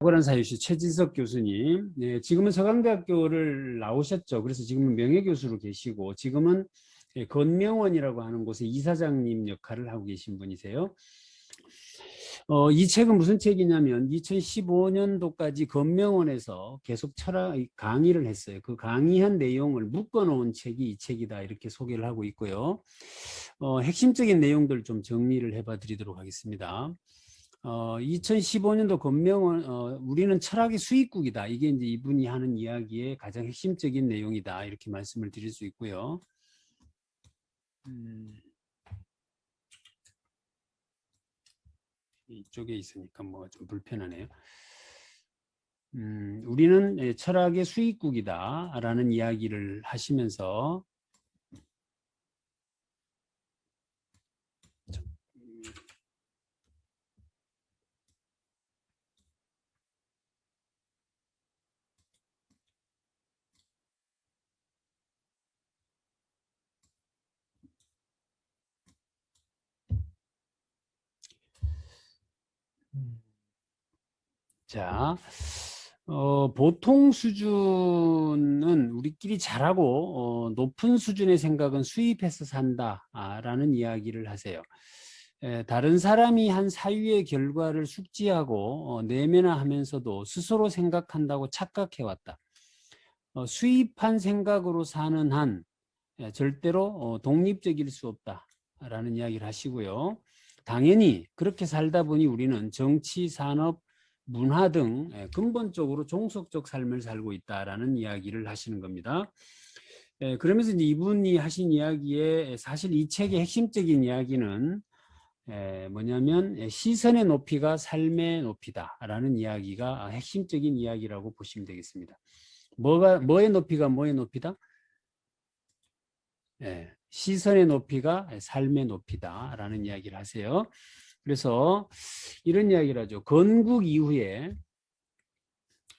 탁월한 사유시 최진석 교수님, 네, 지금은 서강대학교를 나오셨죠. 그래서 지금은 명예교수로 계시고 지금은 건명원이라고 하는 곳의 이사장님 역할을 하고 계신 분이세요. 이 책은 무슨 책이냐면 2015년도까지 건명원에서 계속 철학 강의를 했어요. 그 강의한 내용을 묶어놓은 책이 이 책이다 이렇게 소개를 하고 있고요. 핵심적인 내용들 좀 정리를 해봐 드리도록 하겠습니다. 2015년도 건명원 우리는 철학의 수입국이다. 이게 이제 이분이 하는 이야기의 가장 핵심적인 내용이다. 이렇게 말씀을 드릴 수 있고요. 이쪽에 있으니까 뭐 좀 불편하네요. 우리는 철학의 수입국이다 라는 이야기를 하시면서 자, 보통 수준은 우리끼리 잘하고 높은 수준의 생각은 수입해서 산다라는 이야기를 하세요. 다른 사람이 한 사유의 결과를 숙지하고 내면화하면서도 스스로 생각한다고 착각해왔다. 수입한 생각으로 사는 한 절대로 독립적일 수 없다라는 이야기를 하시고요. 당연히 그렇게 살다 보니 우리는 정치, 산업, 문화 등 근본적으로 종속적 삶을 살고 있다라는 이야기를 하시는 겁니다. 그러면서 이제 이분이 하신 이야기에 사실 이 책의 핵심적인 이야기는 뭐냐면 시선의 높이가 삶의 높이다라는 이야기가 핵심적인 이야기라고 보시면 되겠습니다. 뭐의 높이가 뭐의 높이다? 시선의 높이가 삶의 높이다라는 이야기를 하세요. 그래서 이런 이야기를 하죠. 건국 이후에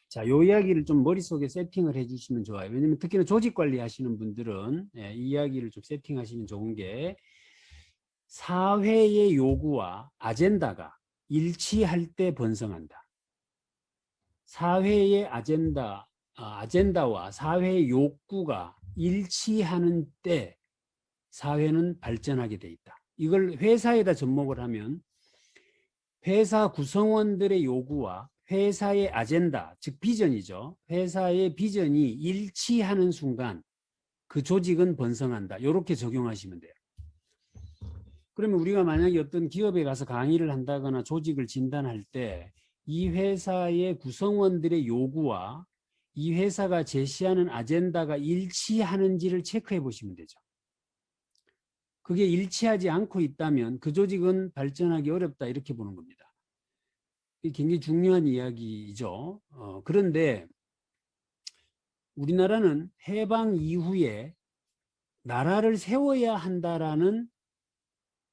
자, 요 이야기를 좀 머릿속에 세팅을 해주시면 좋아요. 왜냐면 특히나 조직 관리 하시는 분들은 이 이야기를 좀 세팅하시면 좋은 게 사회의 요구와 아젠다가 일치할 때 번성한다. 사회의 아젠다와 사회의 욕구가 일치하는 때 사회는 발전하게 돼 있다. 이걸 회사에다 접목을 하면 회사 구성원들의 요구와 회사의 아젠다, 즉 비전이죠. 회사의 비전이 일치하는 순간 그 조직은 번성한다. 이렇게 적용하시면 돼요. 그러면 우리가 만약에 어떤 기업에 가서 강의를 한다거나 조직을 진단할 때 이 회사의 구성원들의 요구와 이 회사가 제시하는 아젠다가 일치하는지를 체크해 보시면 되죠. 그게 일치하지 않고 있다면 그 조직은 발전하기 어렵다 이렇게 보는 겁니다. 이게 굉장히 중요한 이야기이죠. 그런데 우리나라는 해방 이후에 나라를 세워야 한다라는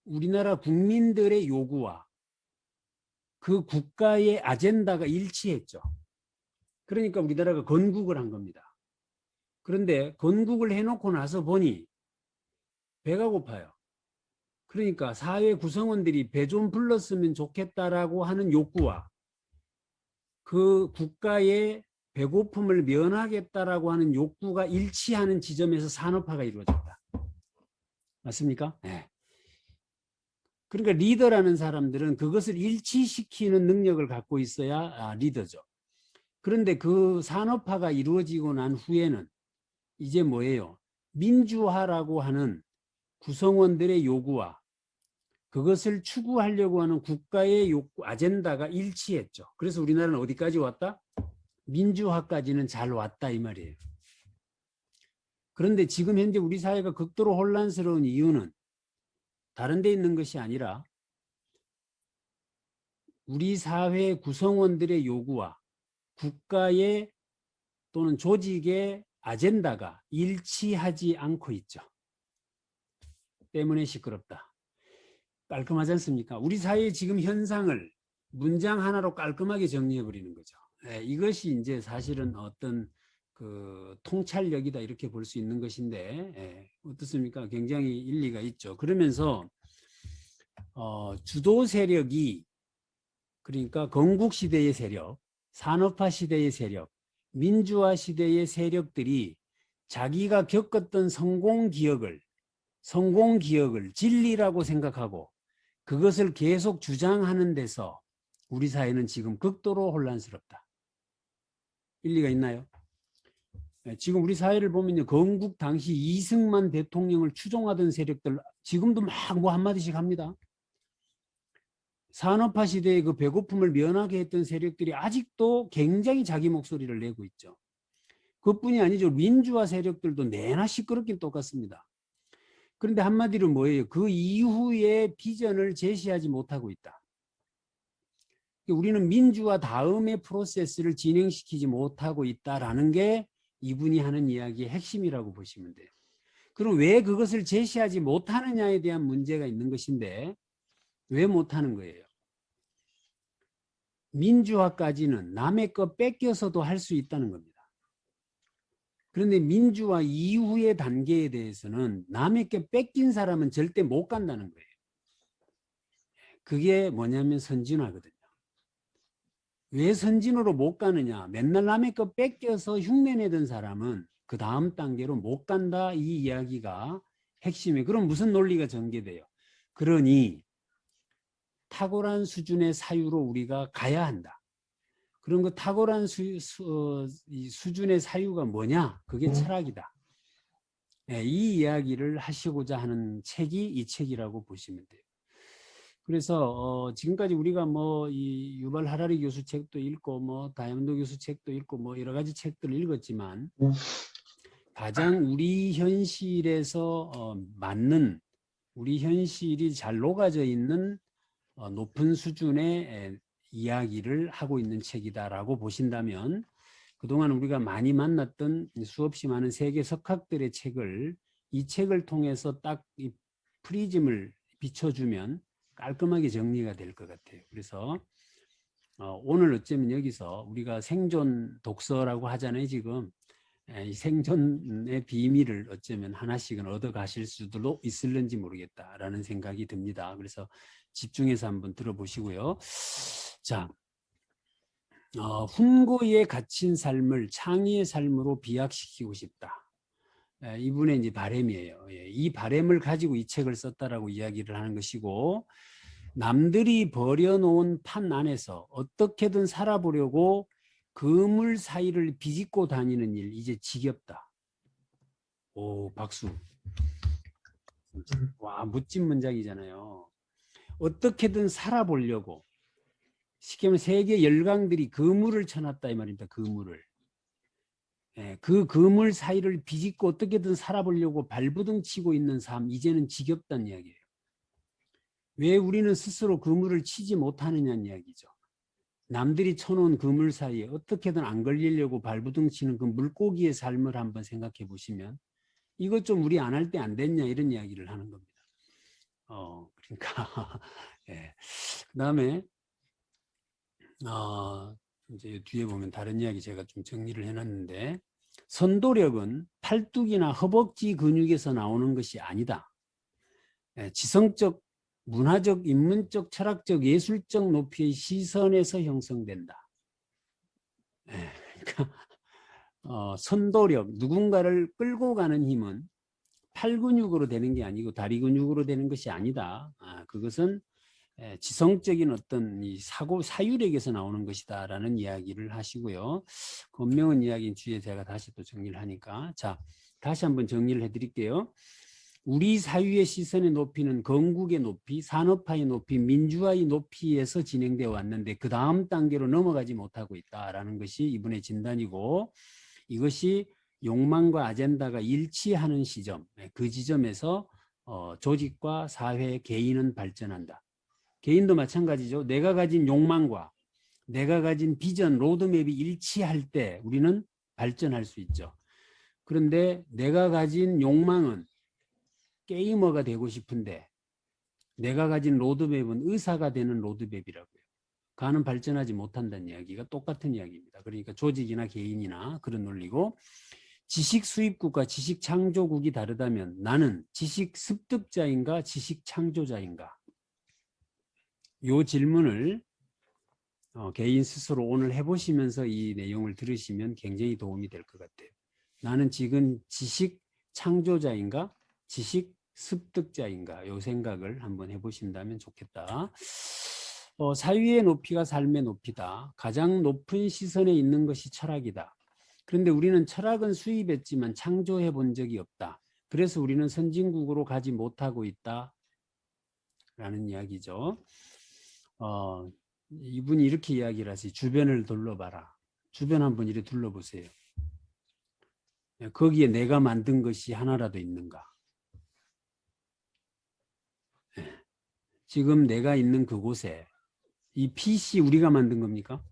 우리나라 국민들의 요구와 그 국가의 아젠다가 일치했죠. 그러니까 우리나라가 건국을 한 겁니다. 그런데 건국을 해놓고 나서 보니 배가 고파요. 그러니까 사회 구성원들이 배 좀 불렀으면 좋겠다라고 하는 욕구와 그 국가의 배고픔을 면하겠다라고 하는 욕구가 일치하는 지점에서 산업화가 이루어졌다. 맞습니까? 네. 그러니까 리더라는 사람들은 그것을 일치시키는 능력을 갖고 있어야 리더죠. 그런데 그 산업화가 이루어지고 난 후에는 이제 뭐예요? 민주화라고 하는 구성원들의 요구와 그것을 추구하려고 하는 국가의 욕구, 아젠다가 일치했죠. 그래서 우리나라는 어디까지 왔다? 민주화까지는 잘 왔다 이 말이에요. 그런데 지금 현재 우리 사회가 극도로 혼란스러운 이유는 다른 데 있는 것이 아니라 우리 사회 구성원들의 요구와 국가의 또는 조직의 아젠다가 일치하지 않고 있죠. 때문에 시끄럽다. 깔끔하지 않습니까? 우리 사회의 지금 현상을 문장 하나로 깔끔하게 정리해버리는 거죠. 이것이 이제 사실은 어떤 그 통찰력이다 이렇게 볼 수 있는 것인데 어떻습니까? 굉장히 일리가 있죠. 그러면서 주도 세력이 그러니까 건국시대의 세력 산업화 시대의 세력, 민주화 시대의 세력들이 자기가 겪었던 성공 기억을 진리라고 생각하고 그것을 계속 주장하는 데서 우리 사회는 지금 극도로 혼란스럽다. 일리가 있나요? 지금 우리 사회를 보면 건국 당시 이승만 대통령을 추종하던 세력들 지금도 막 뭐 한마디씩 합니다. 산업화 시대의 그 배고픔을 면하게 했던 세력들이 아직도 굉장히 자기 목소리를 내고 있죠. 그뿐이 아니죠. 민주화 세력들도 내나 시끄럽긴 똑같습니다. 그런데 한마디로 뭐예요? 그 이후에 비전을 제시하지 못하고 있다. 우리는 민주화 다음의 프로세스를 진행시키지 못하고 있다라는 게 이분이 하는 이야기의 핵심이라고 보시면 돼요. 그럼 왜 그것을 제시하지 못하느냐에 대한 문제가 있는 것인데 왜 못하는 거예요? 민주화까지는 남의 거 뺏겨서도 할 수 있다는 겁니다. 그런데 민주화 이후의 단계에 대해서는 남의 게 뺏긴 사람은 절대 못 간다는 거예요. 그게 뭐냐면 선진화거든요. 왜 선진으로 못 가느냐? 맨날 남의 거 뺏겨서 흉내내던 사람은 그 다음 단계로 못 간다, 이 이야기가 핵심이에요. 그럼 무슨 논리가 전개돼요? 그러니 탁월한 수준의 사유로 우리가 가야 한다. 그런 그 탁월한 수준의 사유가 뭐냐? 그게 철학이다. 네, 이 이야기를 하시고자 하는 책이 이 책이라고 보시면 돼요. 그래서 지금까지 우리가 뭐 이 유발 하라리 교수 책도 읽고 뭐 다이아몬드 교수 책도 읽고 뭐 여러 가지 책들을 읽었지만 가장 우리 현실에서 맞는 우리 현실이 잘 녹아져 있는 높은 수준의 이야기를 하고 있는 책이다라고 보신다면 그동안 우리가 많이 만났던 수없이 많은 세계 석학들의 책을 이 책을 통해서 딱 이 프리즘을 비춰주면 깔끔하게 정리가 될 것 같아요. 그래서 오늘 어쩌면 여기서 우리가 생존 독서라고 하잖아요. 지금 이 생존의 비밀을 어쩌면 하나씩은 얻어 가실 수도 있을는지 모르겠다라는 생각이 듭니다. 그래서 집중해서 한번 들어보시고요. 자, 훈고에 갇힌 삶을 창의의 삶으로 비약시키고 싶다. 이분의 이제 바람이에요. 이 바람을 가지고 이 책을 썼다라고 이야기를 하는 것이고, 남들이 버려놓은 판 안에서 어떻게든 살아보려고 그물 사이를 비집고 다니는 일, 이제 지겹다. 오, 박수. 와, 멋진 문장이잖아요. 어떻게든 살아보려고. 쉽게 말하면 세계 열강들이 그물을 쳐놨다 이 말입니다. 그물을. 그 그물 사이를 비집고 어떻게든 살아보려고 발부둥 치고 있는 삶, 이제는 지겹다는 이야기예요. 왜 우리는 스스로 그물을 치지 못하느냐는 이야기죠. 남들이 쳐놓은 그물 사이에 어떻게든 안 걸리려고 발부둥 치는 그 물고기의 삶을 한번 생각해 보시면 이것 좀 우리 안 할 때 안 됐냐 이런 이야기를 하는 겁니다. 그러니까 예. 그다음에 이제 뒤에 보면 다른 이야기 제가 좀 정리를 해놨는데 선도력은 팔뚝이나 허벅지 근육에서 나오는 것이 아니다. 지성적, 문화적, 인문적, 철학적, 예술적 높이의 시선에서 형성된다. 그러니까 선도력, 누군가를 끌고 가는 힘은 팔 근육으로 되는 게 아니고 다리 근육으로 되는 것이 아니다. 그것은 지성적인 어떤 이 사유력에서 나오는 것이다라는 이야기를 하시고요. 권명은 이야기인 주에 제가 다시 또 정리를 하니까 자 다시 한번 정리를 해드릴게요. 우리 사유의 시선의 높이는 건국의 높이, 산업화의 높이, 민주화의 높이에서 진행되어 왔는데 그 다음 단계로 넘어가지 못하고 있다라는 것이 이분의 진단이고 이것이 욕망과 아젠다가 일치하는 시점, 그 지점에서 조직과 사회, 개인은 발전한다. 개인도 마찬가지죠. 내가 가진 욕망과 내가 가진 비전, 로드맵이 일치할 때 우리는 발전할 수 있죠. 그런데 내가 가진 욕망은 게이머가 되고 싶은데 내가 가진 로드맵은 의사가 되는 로드맵이라고요. 가는 발전하지 못한다는 이야기가 똑같은 이야기입니다. 그러니까 조직이나 개인이나 그런 논리고 지식 수입국과 지식 창조국이 다르다면 나는 지식 습득자인가 지식 창조자인가 이 질문을 개인 스스로 오늘 해보시면서 이 내용을 들으시면 굉장히 도움이 될 것 같아요. 나는 지금 지식 창조자인가? 지식 습득자인가? 요 생각을 한번 해보신다면 좋겠다. 사유의 높이가 삶의 높이다. 가장 높은 시선에 있는 것이 철학이다. 그런데 우리는 철학은 수입했지만 창조해 본 적이 없다. 그래서 우리는 선진국으로 가지 못하고 있다. 라는 이야기죠. 이분이 이렇게 이야기를 하세요. 주변을 둘러봐라. 주변 한번 이렇게 둘러보세요. 거기에 내가 만든 것이 하나라도 있는가? 지금 내가 있는 그곳에 이 PC 우리가 만든 겁니까?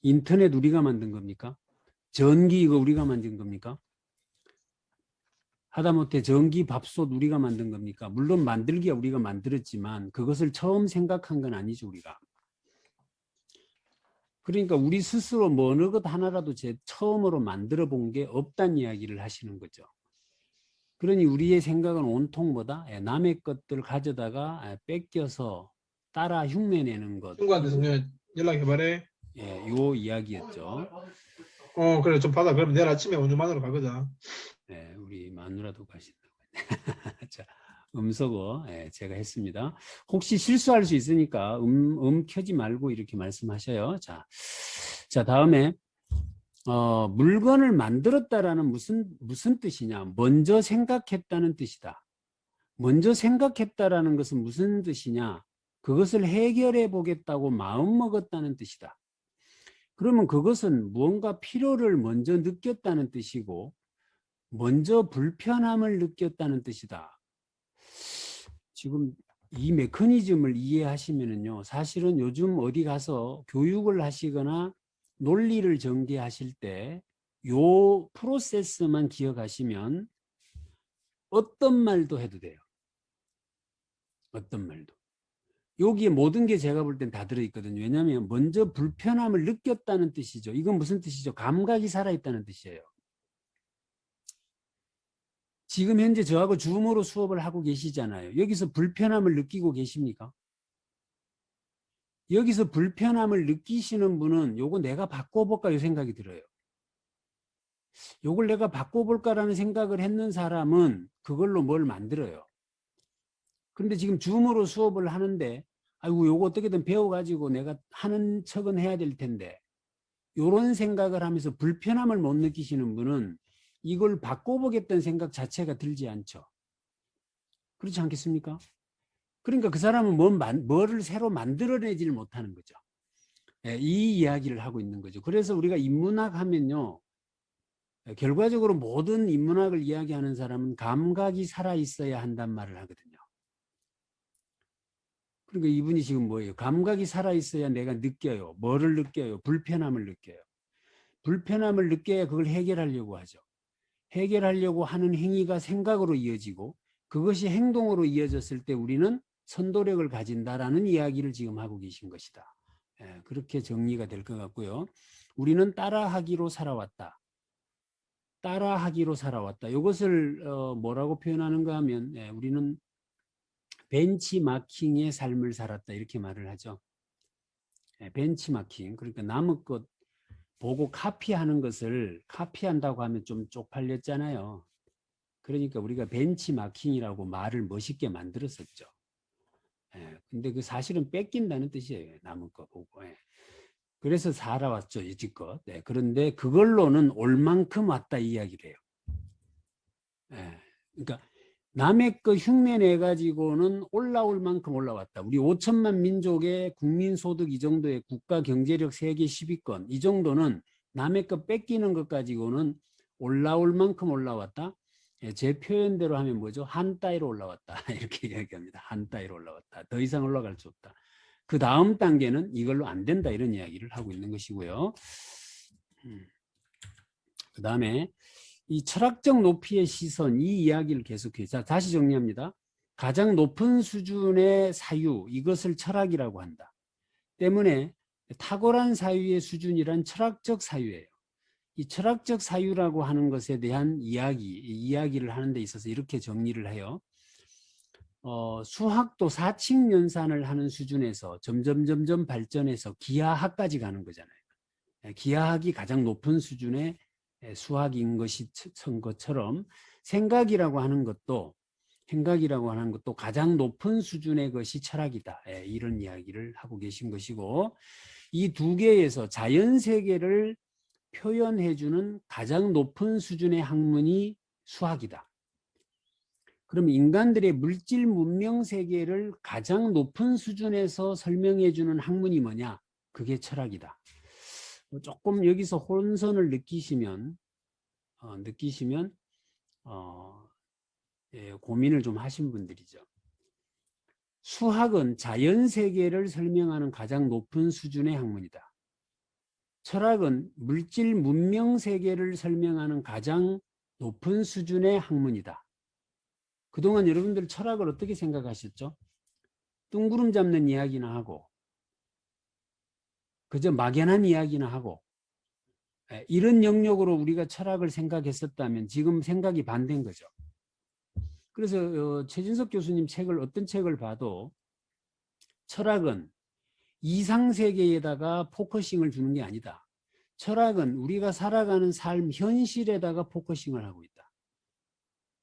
인터넷 우리가 만든 겁니까? 전기 이거 우리가 만든 겁니까? 하다못해 전기 밥솥 우리가 만든 겁니까? 물론 만들기야 우리가 만들었지만 그것을 처음 생각한 건 아니죠, 우리가. 그러니까 우리 스스로 뭐 어느 것 하나라도 처음으로 만들어 본 게 없다는 이야기를 하시는 거죠. 그러니 우리의 생각은 온통 뭐다? 남의 것들 가져다가 뺏겨서 따라 흉내내는 것. 친구한테 성현 연락해봐래. 예, 요 이야기였죠. 그래 좀 받아. 그러면 내일 아침에 운전만으로 가거든. 예, 우리 마누라도 가신다고. 자, 음소거 제가 했습니다. 혹시 실수할 수 있으니까 켜지 말고 이렇게 말씀하셔요. 자 다음에 물건을 만들었다라는 무슨 뜻이냐? 먼저 생각했다는 뜻이다. 먼저 생각했다라는 것은 무슨 뜻이냐? 그것을 해결해 보겠다고 마음먹었다는 뜻이다. 그러면 그것은 무언가 필요를 먼저 느꼈다는 뜻이고 먼저 불편함을 느꼈다는 뜻이다. 지금 이 메커니즘을 이해하시면은요, 사실은 요즘 어디 가서 교육을 하시거나 논리를 전개하실 때 요 프로세스만 기억하시면 어떤 말도 해도 돼요. 어떤 말도. 여기에 모든 게 제가 볼 땐 다 들어있거든요. 왜냐하면 먼저 불편함을 느꼈다는 뜻이죠. 이건 무슨 뜻이죠? 감각이 살아있다는 뜻이에요. 지금 현재 저하고 줌으로 수업을 하고 계시잖아요. 여기서 불편함을 느끼고 계십니까? 여기서 불편함을 느끼시는 분은 요거 내가 바꿔볼까 이 생각이 들어요. 요걸 내가 바꿔볼까라는 생각을 했는 사람은 그걸로 뭘 만들어요. 그런데 지금 줌으로 수업을 하는데 아이고 요거 어떻게든 배워가지고 내가 하는 척은 해야 될 텐데 요런 생각을 하면서 불편함을 못 느끼시는 분은 이걸 바꿔보겠다는 생각 자체가 들지 않죠. 그렇지 않겠습니까? 그러니까 그 사람은 뭐를 새로 만들어내지를 못하는 거죠. 이 이야기를 하고 있는 거죠. 그래서 우리가 인문학 하면요. 결과적으로 모든 인문학을 이야기하는 사람은 감각이 살아있어야 한단 말을 하거든요. 그러니까 이분이 지금 뭐예요? 감각이 살아있어야 내가 느껴요. 뭐를 느껴요? 불편함을 느껴요. 불편함을 느껴야 그걸 해결하려고 하죠. 해결하려고 하는 행위가 생각으로 이어지고 그것이 행동으로 이어졌을 때 우리는 선도력을 가진다라는 이야기를 지금 하고 계신 것이다. 그렇게 정리가 될 것 같고요. 우리는 따라하기로 살아왔다. 따라하기로 살아왔다. 이것을 뭐라고 표현하는가 하면 우리는 벤치마킹의 삶을 살았다 이렇게 말을 하죠. 벤치마킹 그러니까 남의 것 보고 카피하는 것을 카피한다고 하면 좀 쪽팔렸잖아요. 그러니까 우리가 벤치마킹이라고 말을 멋있게 만들었었죠. 근데 그 사실은 뺏긴다는 뜻이에요. 남의 거 보고. 그래서 살아왔죠. 여지껏. 그런데 그걸로는 올 만큼 왔다 이 이야기를 해요. 그러니까 남의 거 흉내 내가지고는 올라올 만큼 올라왔다. 우리 5천만 민족의 국민소득 이 정도의 국가 경제력 세계 10위권 이 정도는 남의 거 뺏기는 것 가지고는 올라올 만큼 올라왔다. 제 표현대로 하면 뭐죠? 한 따위로 올라왔다. 이렇게 이야기합니다. 한 따위로 올라왔다. 더 이상 올라갈 수 없다. 그 다음 단계는 이걸로 안 된다. 이런 이야기를 하고 있는 것이고요. 그 다음에 이 철학적 높이의 시선, 이 이야기를 계속해요. 자, 다시 정리합니다. 가장 높은 수준의 사유, 이것을 철학이라고 한다. 때문에 탁월한 사유의 수준이란 철학적 사유예요. 이 철학적 사유라고 하는 것에 대한 이야기를 하는 데 있어서 이렇게 정리를 해요. 수학도 사칙 연산을 하는 수준에서 점점 발전해서 기하학까지 가는 거잖아요. 기하학이 가장 높은 수준의 수학인 것처럼 생각이라고 하는 것도 가장 높은 수준의 것이 철학이다. 이런 이야기를 하고 계신 것이고, 이 두 개에서 자연 세계를 표현해주는 가장 높은 수준의 학문이 수학이다. 그럼 인간들의 물질 문명 세계를 가장 높은 수준에서 설명해주는 학문이 뭐냐? 그게 철학이다. 조금 여기서 혼선을 느끼시면 고민을 좀 하신 분들이죠. 수학은 자연 세계를 설명하는 가장 높은 수준의 학문이다. 철학은 물질 문명 세계를 설명하는 가장 높은 수준의 학문이다. 그동안 여러분들 철학을 어떻게 생각하셨죠? 뜬구름 잡는 이야기나 하고 그저 막연한 이야기나 하고 이런 영역으로 우리가 철학을 생각했었다면 지금 생각이 반대인 거죠. 그래서 최진석 교수님 책을 어떤 책을 봐도 철학은 이상세계에다가 포커싱을 주는 게 아니다. 철학은 우리가 살아가는 삶 현실에다가 포커싱을 하고 있다.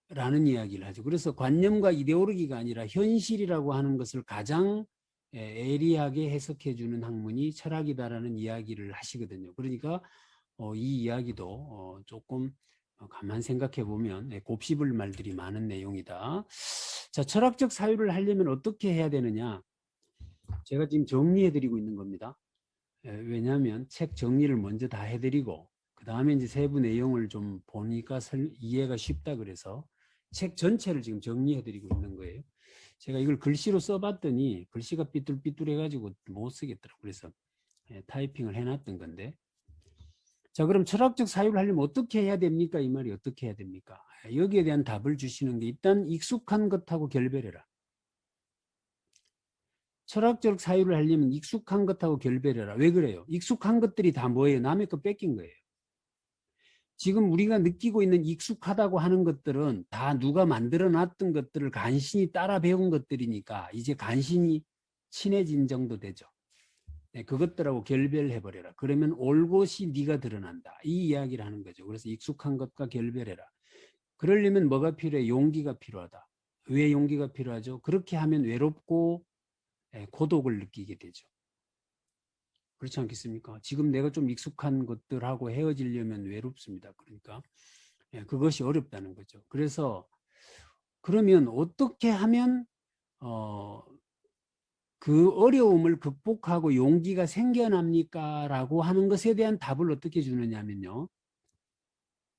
라는 이야기를 하죠. 그래서 관념과 이데올로기가 아니라 현실이라고 하는 것을 가장 예리하게 해석해 주는 학문이 철학이다라는 이야기를 하시거든요. 그러니까 이 이야기도 조금 가만 생각해 보면 곱씹을 말들이 많은 내용이다. 자, 철학적 사유를 하려면 어떻게 해야 되느냐? 제가 지금 정리해 드리고 있는 겁니다. 왜냐하면 책 정리를 먼저 다 해드리고 그 다음에 이제 세부 내용을 좀 보니까 이해가 쉽다 그래서 책 전체를 지금 정리해 드리고 있는 거예요. 제가 이걸 글씨로 써봤더니 글씨가 삐뚤삐뚤해 가지고 못 쓰겠더라고요. 그래서 타이핑을 해놨던 건데, 자, 그럼 철학적 사유를 하려면 어떻게 해야 됩니까? 이 말이 어떻게 해야 됩니까? 여기에 대한 답을 주시는 게 일단 익숙한 것하고 결별해라. 철학적 사유를 하려면 익숙한 것하고 결별해라. 왜 그래요? 익숙한 것들이 다 뭐예요? 남의 거 뺏긴 거예요. 지금 우리가 느끼고 있는 익숙하다고 하는 것들은 다 누가 만들어 놨던 것들을 간신히 따라 배운 것들이니까 이제 간신히 친해진 정도 되죠. 네, 그것들하고 결별해버려라. 그러면 올곧이 네가 드러난다. 이 이야기를 하는 거죠. 그래서 익숙한 것과 결별해라. 그러려면 뭐가 필요해? 용기가 필요하다. 왜 용기가 필요하죠? 그렇게 하면 외롭고 고독을 느끼게 되죠. 그렇지 않겠습니까? 지금 내가 좀 익숙한 것들하고 헤어지려면 외롭습니다. 그러니까 그것이 어렵다는 거죠. 그래서 그러면 어떻게 하면 그 어려움을 극복하고 용기가 생겨납니까? 라고 하는 것에 대한 답을 어떻게 주느냐면요.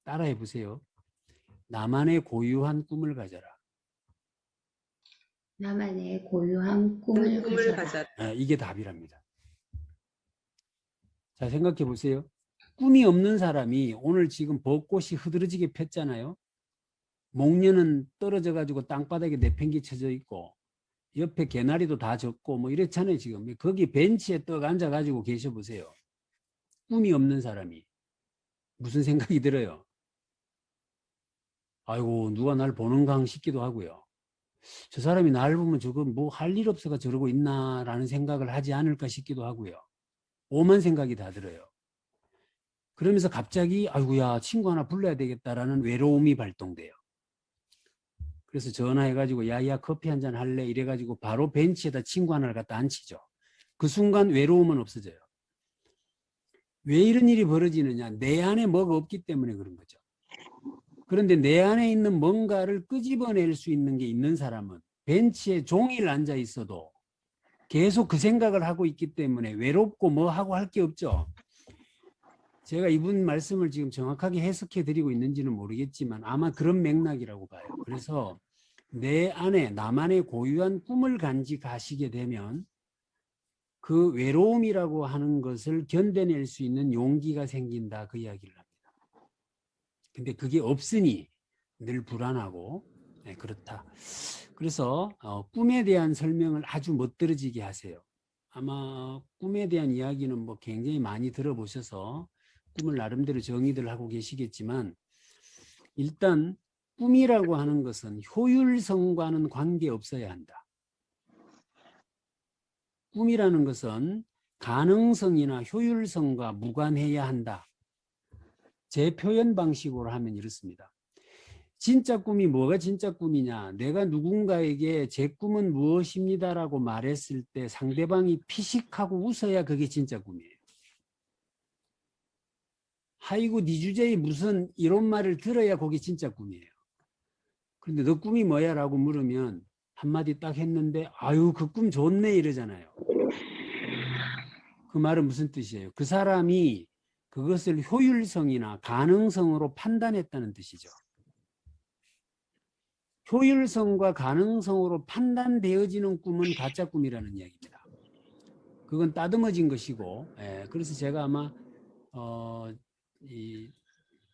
따라해 보세요. 나만의 고유한 꿈을 가져라. 나만의 고유한 꿈을 가져라. 이게 답이랍니다. 자, 생각해 보세요. 꿈이 없는 사람이 오늘 지금 벚꽃이 흐드러지게 폈잖아요. 목련은 떨어져 가지고 땅바닥에 내팽개쳐져 있고 옆에 개나리도 다 졌고 뭐 이랬잖아요. 지금 거기 벤치에 떡 앉아 가지고 계셔 보세요. 꿈이 없는 사람이 무슨 생각이 들어요? 아이고 누가 날 보는가 싶기도 하고요. 저 사람이 날 보면 저거 뭐 할 일 없어가 저러고 있나라는 생각을 하지 않을까 싶기도 하고요. 오만 생각이 다 들어요. 그러면서 갑자기 아이고야 친구 하나 불러야 되겠다라는 외로움이 발동돼요. 그래서 전화해가지고 야야 커피 한잔 할래? 이래가지고 바로 벤치에다 친구 하나를 갖다 앉히죠. 그 순간 외로움은 없어져요. 왜 이런 일이 벌어지느냐? 내 안에 뭐가 없기 때문에 그런 거죠. 그런데 내 안에 있는 뭔가를 끄집어낼 수 있는 게 있는 사람은 벤치에 종일 앉아 있어도 계속 그 생각을 하고 있기 때문에 외롭고 뭐 하고 할 게 없죠. 제가 이분 말씀을 지금 정확하게 해석해 드리고 있는지는 모르겠지만 아마 그런 맥락이라고 봐요. 그래서 내 안에 나만의 고유한 꿈을 간직하시게 되면 그 외로움이라고 하는 것을 견뎌낼 수 있는 용기가 생긴다. 그 이야기를 합니다. 근데 그게 없으니 늘 불안하고 그렇다. 그래서 꿈에 대한 설명을 아주 멋들어지게 하세요. 아마 꿈에 대한 이야기는 뭐 굉장히 많이 들어보셔서 꿈을 나름대로 정의들 하고 계시겠지만 일단 꿈이라고 하는 것은 효율성과는 관계없어야 한다. 꿈이라는 것은 가능성이나 효율성과 무관해야 한다. 제 표현 방식으로 하면 이렇습니다. 진짜 꿈이 뭐가 진짜 꿈이냐? 내가 누군가에게 제 꿈은 무엇입니다라고 말했을 때 상대방이 피식하고 웃어야 그게 진짜 꿈이에요. 아이고 네 주제에 무슨 이런 말을 들어야 그게 진짜 꿈이에요. 그런데 너 꿈이 뭐야? 라고 물으면 한마디 딱 했는데 아유 그 꿈 좋네 이러잖아요. 그 말은 무슨 뜻이에요? 그 사람이 그것을 효율성이나 가능성으로 판단했다는 뜻이죠. 효율성과 가능성으로 판단되어지는 꿈은 가짜 꿈이라는 이야기입니다. 그건 따듬어진 것이고, 그래서 제가 아마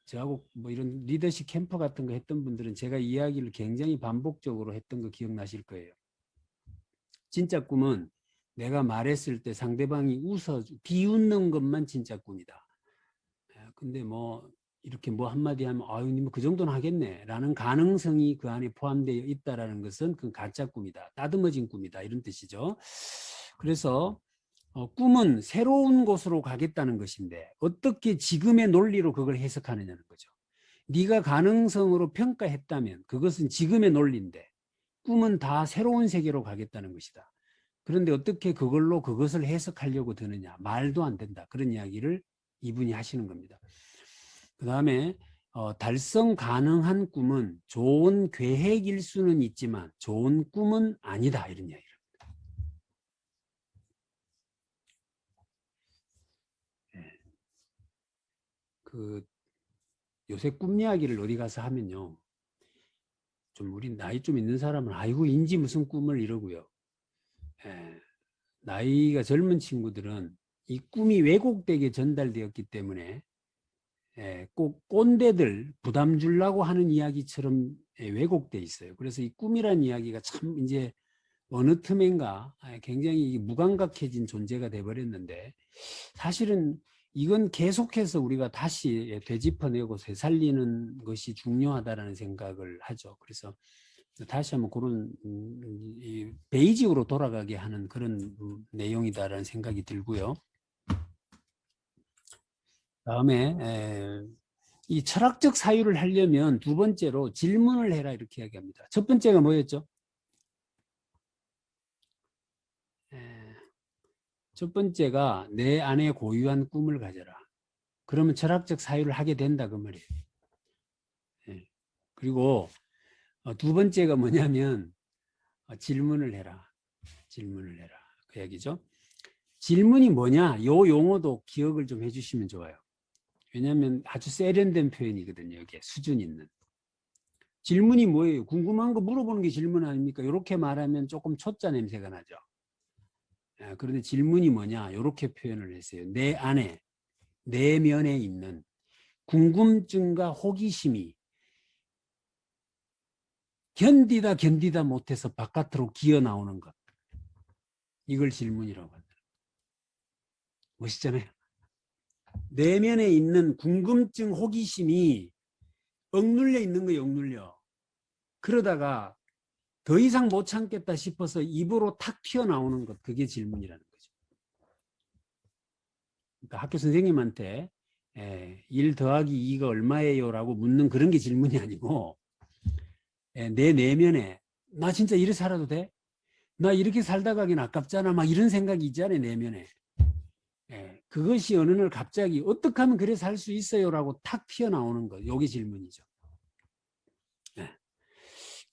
저하고 뭐 이런 리더십 캠프 같은 거 했던 분들은 제가 이야기를 굉장히 반복적으로 했던 거 기억나실 거예요. 진짜 꿈은 내가 말했을 때 상대방이 웃어 비웃는 것만 진짜 꿈이다. 근데 뭐 이렇게 뭐 한마디 하면 아유 님 그 정도는 하겠네 라는 가능성이 그 안에 포함되어 있다라는 것은 그 가짜 꿈이다. 따듬어진 꿈이다. 이런 뜻이죠. 그래서 꿈은 새로운 곳으로 가겠다는 것인데 어떻게 지금의 논리로 그걸 해석하느냐는 거죠. 네가 가능성으로 평가했다면 그것은 지금의 논리인데 꿈은 다 새로운 세계로 가겠다는 것이다. 그런데 어떻게 그걸로 그것을 해석하려고 드느냐. 말도 안 된다. 그런 이야기를 이분이 하시는 겁니다. 그 다음에 달성 가능한 꿈은 좋은 계획일 수는 있지만 좋은 꿈은 아니다. 이런 이야기를 합니다. 그 요새 꿈 이야기를 어디 가서 하면요. 좀 우리 나이 좀 있는 사람은 아이고 인지 무슨 꿈을 이러고요. 나이가 젊은 친구들은 이 꿈이 왜곡되게 전달되었기 때문에 꼭 꼰대들 부담 주려고 하는 이야기처럼 왜곡돼 있어요. 그래서 이 꿈이라는 이야기가 참 이제 어느 틈엔가 굉장히 무감각해진 존재가 돼버렸는데 사실은 이건 계속해서 우리가 다시 되짚어내고 되살리는 것이 중요하다라는 생각을 하죠. 그래서 다시 한번 그런 이 베이직으로 돌아가게 하는 그런 내용이다라는 생각이 들고요. 다음에 이 철학적 사유를 하려면 두 번째로 질문을 해라 이렇게 이야기합니다. 첫 번째가 뭐였죠? 첫 번째가 내 안에 고유한 꿈을 가져라. 그러면 철학적 사유를 하게 된다 그 말이에요. 그리고 두 번째가 뭐냐면 질문을 해라. 질문을 해라. 그 얘기죠. 질문이 뭐냐? 요 용어도 기억을 좀 해주시면 좋아요. 왜냐하면 아주 세련된 표현이거든요. 여기에 수준 있는. 질문이 뭐예요? 궁금한 거 물어보는 게 질문 아닙니까? 이렇게 말하면 조금 초짜 냄새가 나죠. 그런데 질문이 뭐냐? 이렇게 표현을 했어요. 내 안에, 내면에 있는 궁금증과 호기심이 견디다 못해서 바깥으로 기어 나오는 것. 이걸 질문이라고 한다. 멋있잖아요. 내면에 있는 궁금증, 호기심이 억눌려 있는 거예요. 억눌려. 그러다가 더 이상 못 참겠다 싶어서 입으로 탁 튀어나오는 것. 그게 질문이라는 거죠. 그러니까 학교 선생님한테 1 더하기 2가 얼마예요? 라고 묻는 그런 게 질문이 아니고 내 내면에 나 진짜 이렇게 살아도 돼? 나 이렇게 살다 가긴 아깝잖아. 막 이런 생각이 있잖아요. 내면에. 그것이 어느 날 갑자기 어떻게 하면 그래 살 수 있어요? 라고 탁 튀어나오는 것. 이게 질문이죠.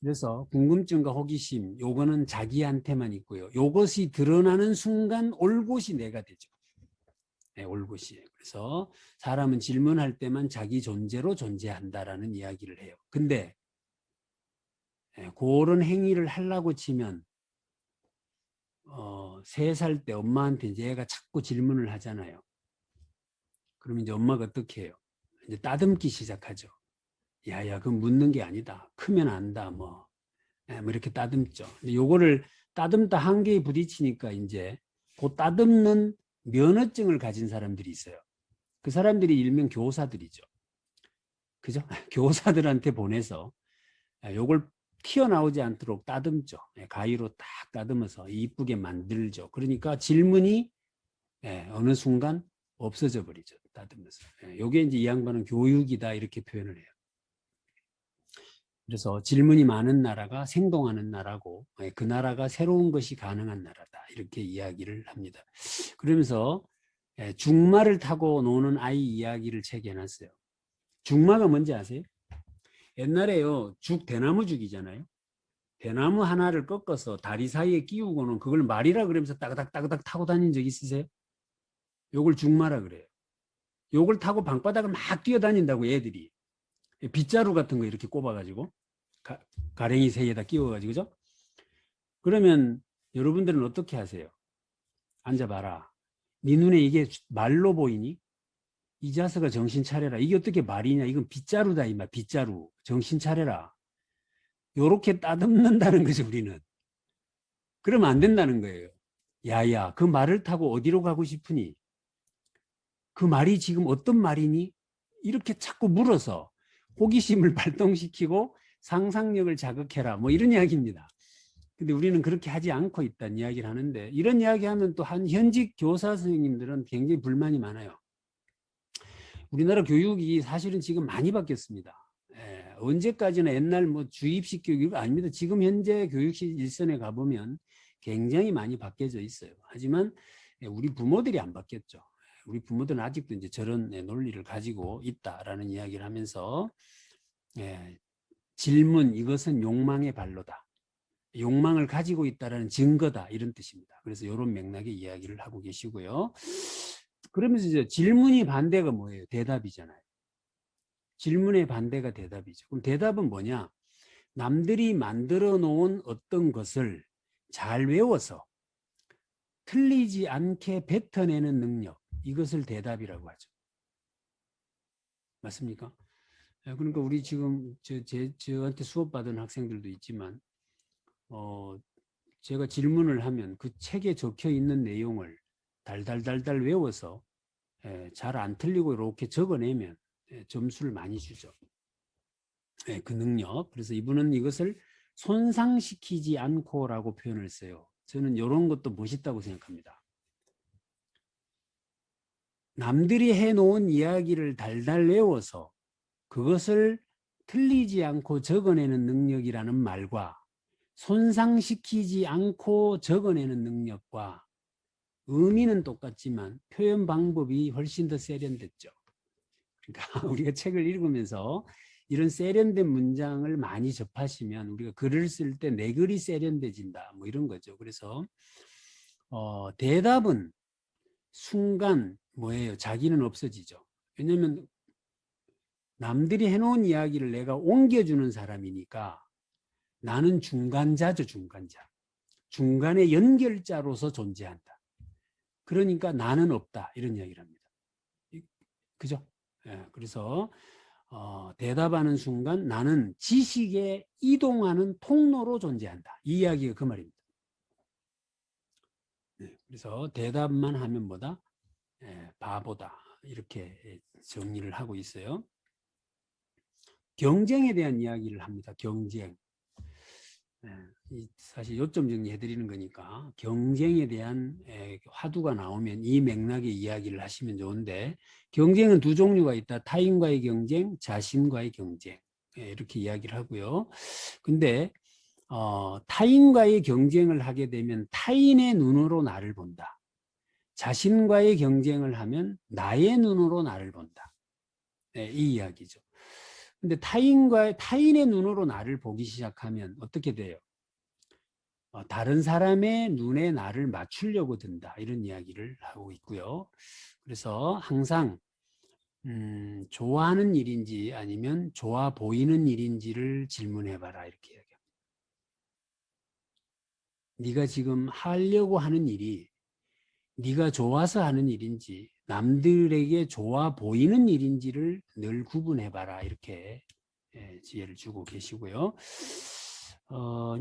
그래서 궁금증과 호기심 요거는 자기한테만 있고요. 요것이 드러나는 순간 올곧이 내가 되죠. 올곧이. 그래서 사람은 질문할 때만 자기 존재로 존재한다라는 이야기를 해요. 근데 그런 행위를 하려고 치면 3살 때 엄마한테 이제 애가 자꾸 질문을 하잖아요. 그러면 이제 엄마가 어떻게 해요? 이제 따듬기 시작하죠. 야야, 그건 묻는 게 아니다. 크면 안다. 뭐 이렇게 따듬죠. 근데 요거를 따듬다 한계에 부딪히니까 이제 그 따듬는 면허증을 가진 사람들이 있어요. 그 사람들이 일명 교사들이죠. 그죠? 교사들한테 보내서 요걸 튀어나오지 않도록 따듬죠. 가위로 딱 따듬어서 이쁘게 만들죠. 그러니까 질문이 어느 순간 없어져 버리죠. 따듬어서. 요게 이제 이 양반은 교육이다 이렇게 표현을 해요. 그래서 질문이 많은 나라가 생동하는 나라고 그 나라가 새로운 것이 가능한 나라다 이렇게 이야기를 합니다. 그러면서 중마를 타고 노는 아이 이야기를 책에 놨어요. 중마가 뭔지 아세요? 옛날에요 대나무 죽이잖아요. 대나무 하나를 꺾어서 다리 사이에 끼우고는 그걸 말이라 그러면서 따그닥 타고 다닌 적 있으세요? 요걸 중마라 그래요. 요걸 타고 방바닥을 막 뛰어다닌다고 애들이. 빗자루 같은 거 이렇게 꼽아가지고 가랭이 새에다 끼워가지고 그죠? 그러면 여러분들은 어떻게 하세요? 앉아봐라. 네 눈에 이게 말로 보이니? 이 자식아 정신 차려라. 이게 어떻게 말이냐? 이건 빗자루다 이마 빗자루. 정신 차려라. 요렇게 따듬는다는 거죠 우리는. 그러면 안 된다는 거예요. 야야 그 말을 타고 어디로 가고 싶으니? 그 말이 지금 어떤 말이니? 이렇게 자꾸 물어서 호기심을 발동시키고 상상력을 자극해라 뭐 이런 이야기입니다. 근데 우리는 그렇게 하지 않고 있다는 이야기를 하는데 이런 이야기하면 또 한 현직 교사 선생님들은 굉장히 불만이 많아요. 우리나라 교육이 사실은 지금 많이 바뀌었습니다. 언제까지나 옛날 뭐 주입식 교육 아닙니다. 지금 현재 교육실 일선에 가보면 굉장히 많이 바뀌어져 있어요. 하지만 우리 부모들이 안 바뀌었죠. 우리 부모들은 아직도 이제 저런 논리를 가지고 있다라는 이야기를 하면서 질문 이것은 욕망의 발로다. 욕망을 가지고 있다라는 증거다 이런 뜻입니다. 그래서 이런 맥락의 이야기를 하고 계시고요. 그러면서 이제 질문이 반대가 뭐예요? 대답이잖아요. 질문의 반대가 대답이죠. 그럼 대답은 뭐냐? 남들이 만들어 놓은 어떤 것을 잘 외워서 틀리지 않게 뱉어내는 능력, 이것을 대답이라고 하죠. 맞습니까? 그러니까 우리 지금 저한테 수업받은 학생들도 있지만 제가 질문을 하면 그 책에 적혀 있는 내용을 달달달달 외워서 잘 안 틀리고 이렇게 적어내면 점수를 많이 주죠. 그 능력. 그래서 이분은 이것을 손상시키지 않고라고 표현을 써요. 저는 이런 것도 멋있다고 생각합니다. 남들이 해놓은 이야기를 달달 외워서 그것을 틀리지 않고 적어내는 능력이라는 말과 손상시키지 않고 적어내는 능력과 의미는 똑같지만 표현 방법이 훨씬 더 세련됐죠. 그러니까 우리가 책을 읽으면서 이런 세련된 문장을 많이 접하시면 우리가 글을 쓸 때 내 글이 세련돼진다 뭐 이런 거죠. 그래서 대답은 순간 뭐예요? 자기는 없어지죠. 왜냐하면 남들이 해놓은 이야기를 내가 옮겨주는 사람이니까 나는 중간자죠. 중간자. 중간의 연결자로서 존재한다. 그러니까 나는 없다. 이런 이야기를 합니다. 그죠? 그래서 대답하는 순간 나는 지식에 이동하는 통로로 존재한다. 이 이야기가 그 말입니다. 그래서 대답만 하면 뭐다? 바보다. 이렇게 정리를 하고 있어요. 경쟁에 대한 이야기를 합니다. 경쟁. 사실 요점 정리해 드리는 거니까 경쟁에 대한 화두가 나오면 이 맥락의 이야기를 하시면 좋은데 경쟁은 두 종류가 있다. 타인과의 경쟁, 자신과의 경쟁 이렇게 이야기를 하고요. 근데 타인과의 경쟁을 하게 되면 타인의 눈으로 나를 본다. 자신과의 경쟁을 하면 나의 눈으로 나를 본다. 이 이야기죠. 근데 타인의 눈으로 나를 보기 시작하면 어떻게 돼요? 다른 사람의 눈에 나를 맞추려고 든다. 이런 이야기를 하고 있고요. 그래서 항상 좋아하는 일인지 아니면 좋아 보이는 일인지를 질문해봐라. 이렇게 이야기합니다. 네가 지금 하려고 하는 일이 네가 좋아서 하는 일인지 남들에게 좋아 보이는 일인지를 늘 구분해봐라. 이렇게 지혜를 주고 계시고요.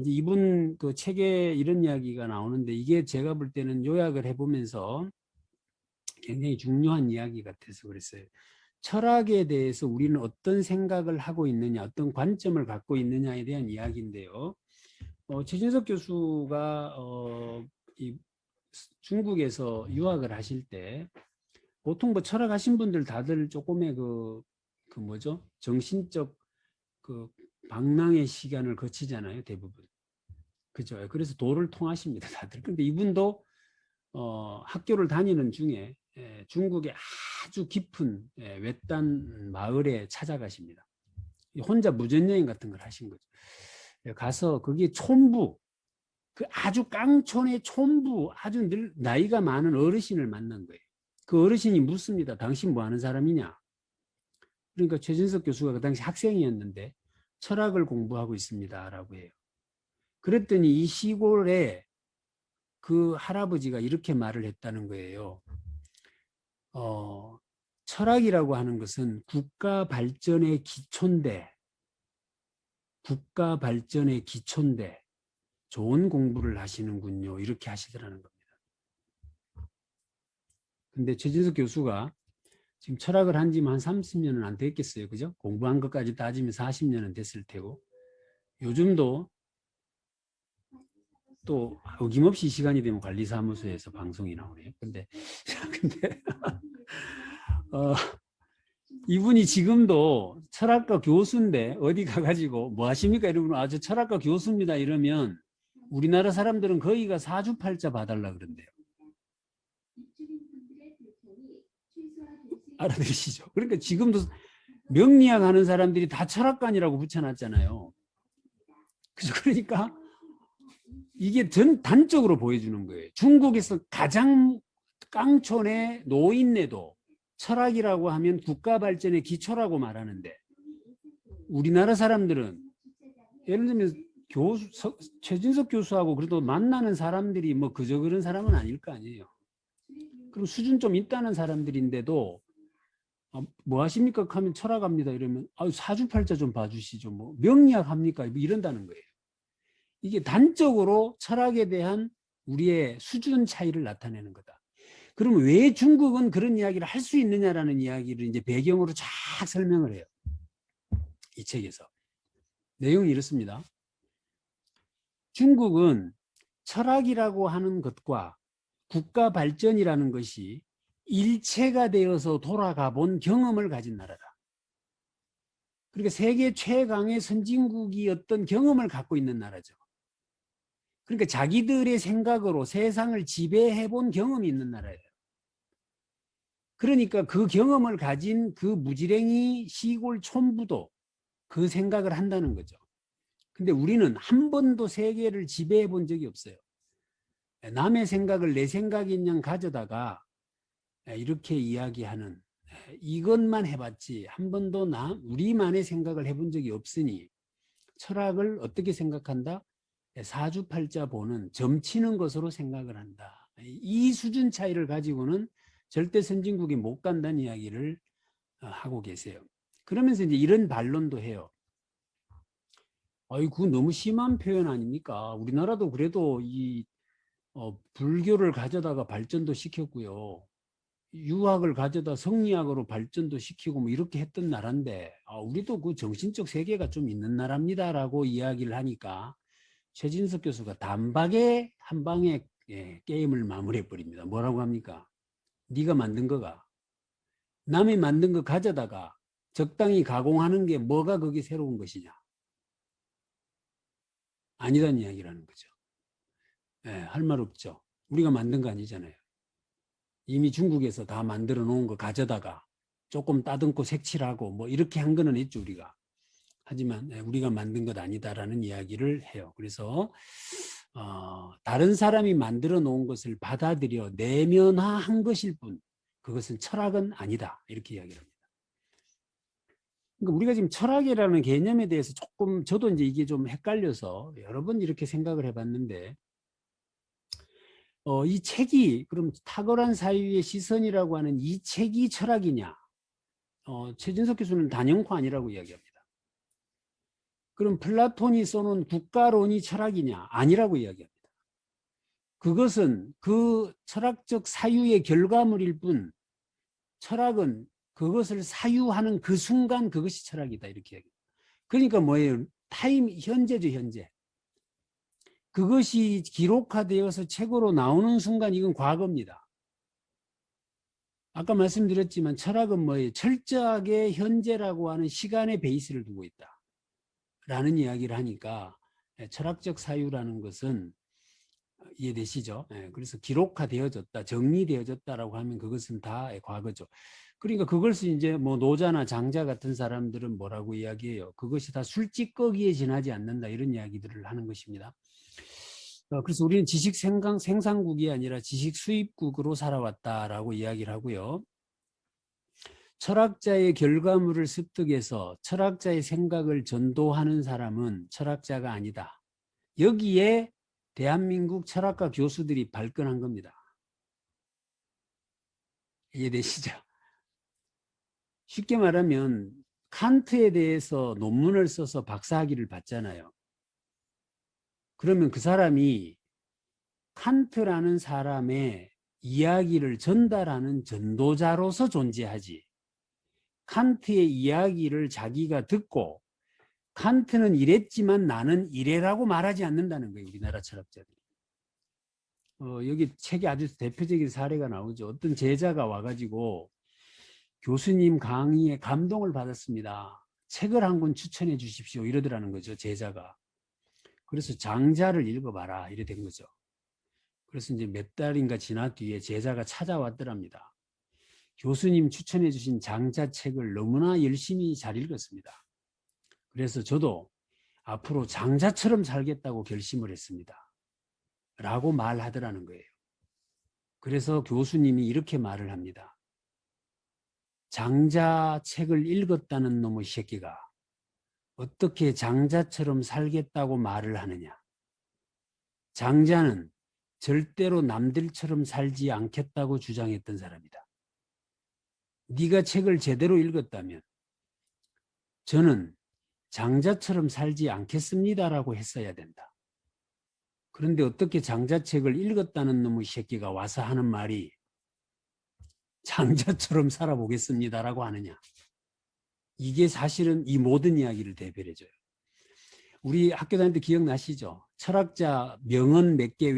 이제 이분 그 책에 이런 이야기가 나오는데 이게 제가 볼 때는 요약을 해보면서 굉장히 중요한 이야기 같아서 그랬어요. 철학에 대해서 우리는 어떤 생각을 하고 있느냐, 어떤 관점을 갖고 있느냐에 대한 이야기인데요. 최진석 교수가 이 중국에서 유학을 하실 때 보통 뭐 철학하신 분들 다들 조금의 그 뭐죠? 정신적 그 방랑의 시간을 거치잖아요, 대부분. 그죠? 그래서 도를 통하십니다, 다들. 근데 이분도 학교를 다니는 중에 중국의 아주 깊은 외딴 마을에 찾아가십니다. 혼자 무전여행 같은 걸 하신 거죠. 가서 거기 촌부, 그 아주 깡촌의 촌부, 아주 늘 나이가 많은 어르신을 만난 거예요. 그 어르신이 묻습니다. 당신 뭐 하는 사람이냐? 그러니까 최진석 교수가 그 당시 학생이었는데 철학을 공부하고 있습니다라고 해요. 그랬더니 이 시골에 그 할아버지가 이렇게 말을 했다는 거예요. 철학이라고 하는 것은 국가 발전의 기초인데, 좋은 공부를 하시는군요. 이렇게 하시더라는 겁니다. 근데 최진석 교수가 지금 철학을 한 지만 한 30년은 안 됐겠어요. 그죠? 공부한 것까지 따지면 40년은 됐을 테고. 요즘도 또 어김없이 시간이 되면 관리사무소에서 방송이 나오네요. 근데 이분이 지금도 철학과 교수인데 어디 가가지고 뭐 하십니까? 이러면 아주 철학과 교수입니다. 이러면 우리나라 사람들은 거의가 사주팔자 봐달라 그런대요. 알아들으시죠? 그러니까 지금도 명리학 하는 사람들이 다 철학관이라고 붙여놨잖아요. 그죠? 그러니까 이게 단적으로 보여주는 거예요. 중국에서 가장 깡촌의 노인네도 철학이라고 하면 국가 발전의 기초라고 말하는데 우리나라 사람들은 예를 들면 최진석 교수하고 그래도 만나는 사람들이 뭐 그저 그런 사람은 아닐 거 아니에요. 그럼 수준 좀 있다는 사람들인데도 뭐 하십니까? 하면 철학합니다. 이러면 사주팔자 좀 봐주시죠. 뭐 명리학 합니까? 뭐 이런다는 거예요. 이게 단적으로 철학에 대한 우리의 수준 차이를 나타내는 거다. 그러면 왜 중국은 그런 이야기를 할 수 있느냐라는 이야기를 이제 배경으로 쫙 설명을 해요. 이 책에서. 내용이 이렇습니다. 중국은 철학이라고 하는 것과 국가 발전이라는 것이 일체가 되어서 돌아가 본 경험을 가진 나라다. 그러니까 세계 최강의 선진국이었던 경험을 갖고 있는 나라죠. 그러니까 자기들의 생각으로 세상을 지배해 본 경험이 있는 나라예요. 그러니까 그 경험을 가진 그 무지랭이 시골 촌부도 그 생각을 한다는 거죠. 근데 우리는 한 번도 세계를 지배해 본 적이 없어요. 남의 생각을 내 생각인 양 가져다가 이렇게 이야기하는 이것만 해봤지 한 번도 우리만의 생각을 해본 적이 없으니 철학을 어떻게 생각한다? 사주팔자 보는 점치는 것으로 생각을 한다. 이 수준 차이를 가지고는 절대 선진국이 못 간다는 이야기를 하고 계세요. 그러면서 이제 이런 반론도 해요. 그거 너무 심한 표현 아닙니까? 우리나라도 그래도 이 불교를 가져다가 발전도 시켰고요. 유학을 가져다 성리학으로 발전도 시키고 뭐 이렇게 했던 나라인데 우리도 그 정신적 세계가 좀 있는 나라입니다라고 이야기를 하니까 최진석 교수가 단박에 한 방에 게임을 마무리해 버립니다. 뭐라고 합니까? 네가 만든 거가 남이 만든 거 가져다가 적당히 가공하는 게 뭐가 그게 새로운 것이냐? 아니란 이야기라는 거죠. 할 말 없죠. 우리가 만든 거 아니잖아요. 이미 중국에서 다 만들어 놓은 거 가져다가 조금 따듬고 색칠하고 뭐 이렇게 한 거는 있죠, 우리가. 하지만 우리가 만든 것 아니다라는 이야기를 해요. 그래서 다른 사람이 만들어 놓은 것을 받아들여 내면화한 것일 뿐 그것은 철학은 아니다. 이렇게 이야기를 합니다. 그러니까 우리가 지금 철학이라는 개념에 대해서 조금 저도 이제 이게 좀 헷갈려서 여러 번 이렇게 생각을 해봤는데 이 책이 그럼 탁월한 사유의 시선이라고 하는 이 책이 철학이냐? 최진석 교수는 단연코 아니라고 이야기합니다. 그럼 플라톤이 써놓은 국가론이 철학이냐? 아니라고 이야기합니다. 그것은 그 철학적 사유의 결과물일 뿐 철학은 그것을 사유하는 그 순간 그것이 철학이다 이렇게 얘기해요. 그러니까 뭐예요? 타임 현재죠, 현재. 그것이 기록화되어서 책으로 나오는 순간 이건 과거입니다. 아까 말씀드렸지만 철학은 뭐예요? 철저하게 현재라고 하는 시간의 베이스를 두고 있다 라는 이야기를 하니까 철학적 사유라는 것은 이해되시죠? 그래서 기록화되어졌다, 정리되어졌다라고 하면 그것은 다 과거죠. 그러니까 그것을 이제 뭐 노자나 장자 같은 사람들은 뭐라고 이야기해요? 그것이 다 술찌꺼기에 지나지 않는다 이런 이야기들을 하는 것입니다. 그래서 우리는 지식 생산국이 아니라 지식 수입국으로 살아왔다라고 이야기를 하고요. 철학자의 결과물을 습득해서 철학자의 생각을 전도하는 사람은 철학자가 아니다. 여기에 대한민국 철학과 교수들이 발끈한 겁니다. 이해되시죠? 쉽게 말하면 칸트에 대해서 논문을 써서 박사학위를 받잖아요. 그러면 그 사람이 칸트라는 사람의 이야기를 전달하는 전도자로서 존재하지. 칸트의 이야기를 자기가 듣고 칸트는 이랬지만 나는 이래라고 말하지 않는다는 거예요. 우리나라 철학자들이. 여기 책에 아주 대표적인 사례가 나오죠. 어떤 제자가 와가지고 교수님 강의에 감동을 받았습니다. 책을 한 권 추천해 주십시오. 이러더라는 거죠. 제자가. 그래서 장자를 읽어봐라. 이래 된 거죠. 그래서 이제 몇 달인가 지난 뒤에 제자가 찾아왔더랍니다. 교수님 추천해 주신 장자 책을 너무나 열심히 잘 읽었습니다. 그래서 저도 앞으로 장자처럼 살겠다고 결심을 했습니다. 라고 말하더라는 거예요. 그래서 교수님이 이렇게 말을 합니다. 장자 책을 읽었다는 놈의 새끼가 어떻게 장자처럼 살겠다고 말을 하느냐. 장자는 절대로 남들처럼 살지 않겠다고 주장했던 사람이다. 네가 책을 제대로 읽었다면 저는 장자처럼 살지 않겠습니다라고 했어야 된다. 그런데 어떻게 장자책을 읽었다는 놈의 새끼가 와서 하는 말이 장자처럼 살아보겠습니다라고 하느냐. 이게 사실은 이 모든 이야기를 대변해줘요. 우리 학교 다닐 때 기억나시죠? 철학자 명언 몇 개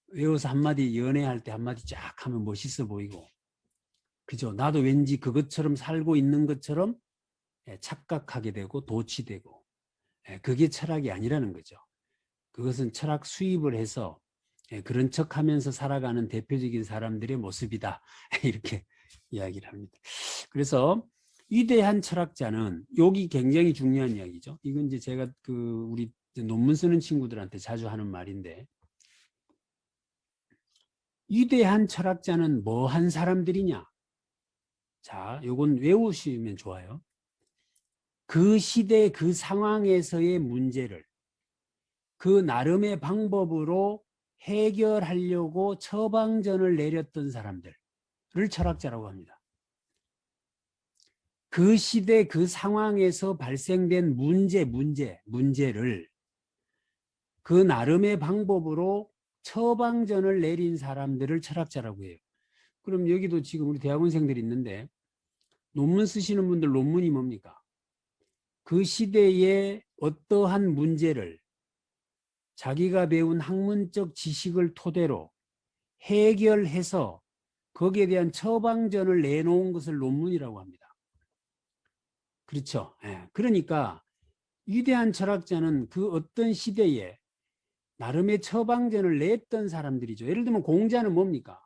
외워서 한마디 연애할 때 한마디 쫙 하면 멋있어 보이고, 그죠? 나도 왠지 그것처럼 살고 있는 것처럼 착각하게 되고 도취되고, 그게 철학이 아니라는 거죠. 그것은 철학 수입을 해서 그런 척하면서 살아가는 대표적인 사람들의 모습이다. 이렇게 이야기를 합니다. 그래서 위대한 철학자는, 여기 굉장히 중요한 이야기죠. 이건 이제 제가 우리 논문 쓰는 친구들한테 자주 하는 말인데, 위대한 철학자는 뭐 한 사람들이냐? 자, 요건 외우시면 좋아요. 그 시대 그 상황에서의 문제를 그 나름의 방법으로 해결하려고 처방전을 내렸던 사람들을 철학자라고 합니다. 그 시대 그 상황에서 발생된 문제를 그 나름의 방법으로 처방전을 내린 사람들을 철학자라고 해요. 그럼 여기도 지금 우리 대학원생들이 있는데 논문 쓰시는 분들 논문이 뭡니까? 그 시대의 어떠한 문제를 자기가 배운 학문적 지식을 토대로 해결해서 거기에 대한 처방전을 내놓은 것을 논문이라고 합니다. 그렇죠. 그러니까 위대한 철학자는 그 어떤 시대에 나름의 처방전을 냈던 사람들이죠. 예를 들면 공자는 뭡니까?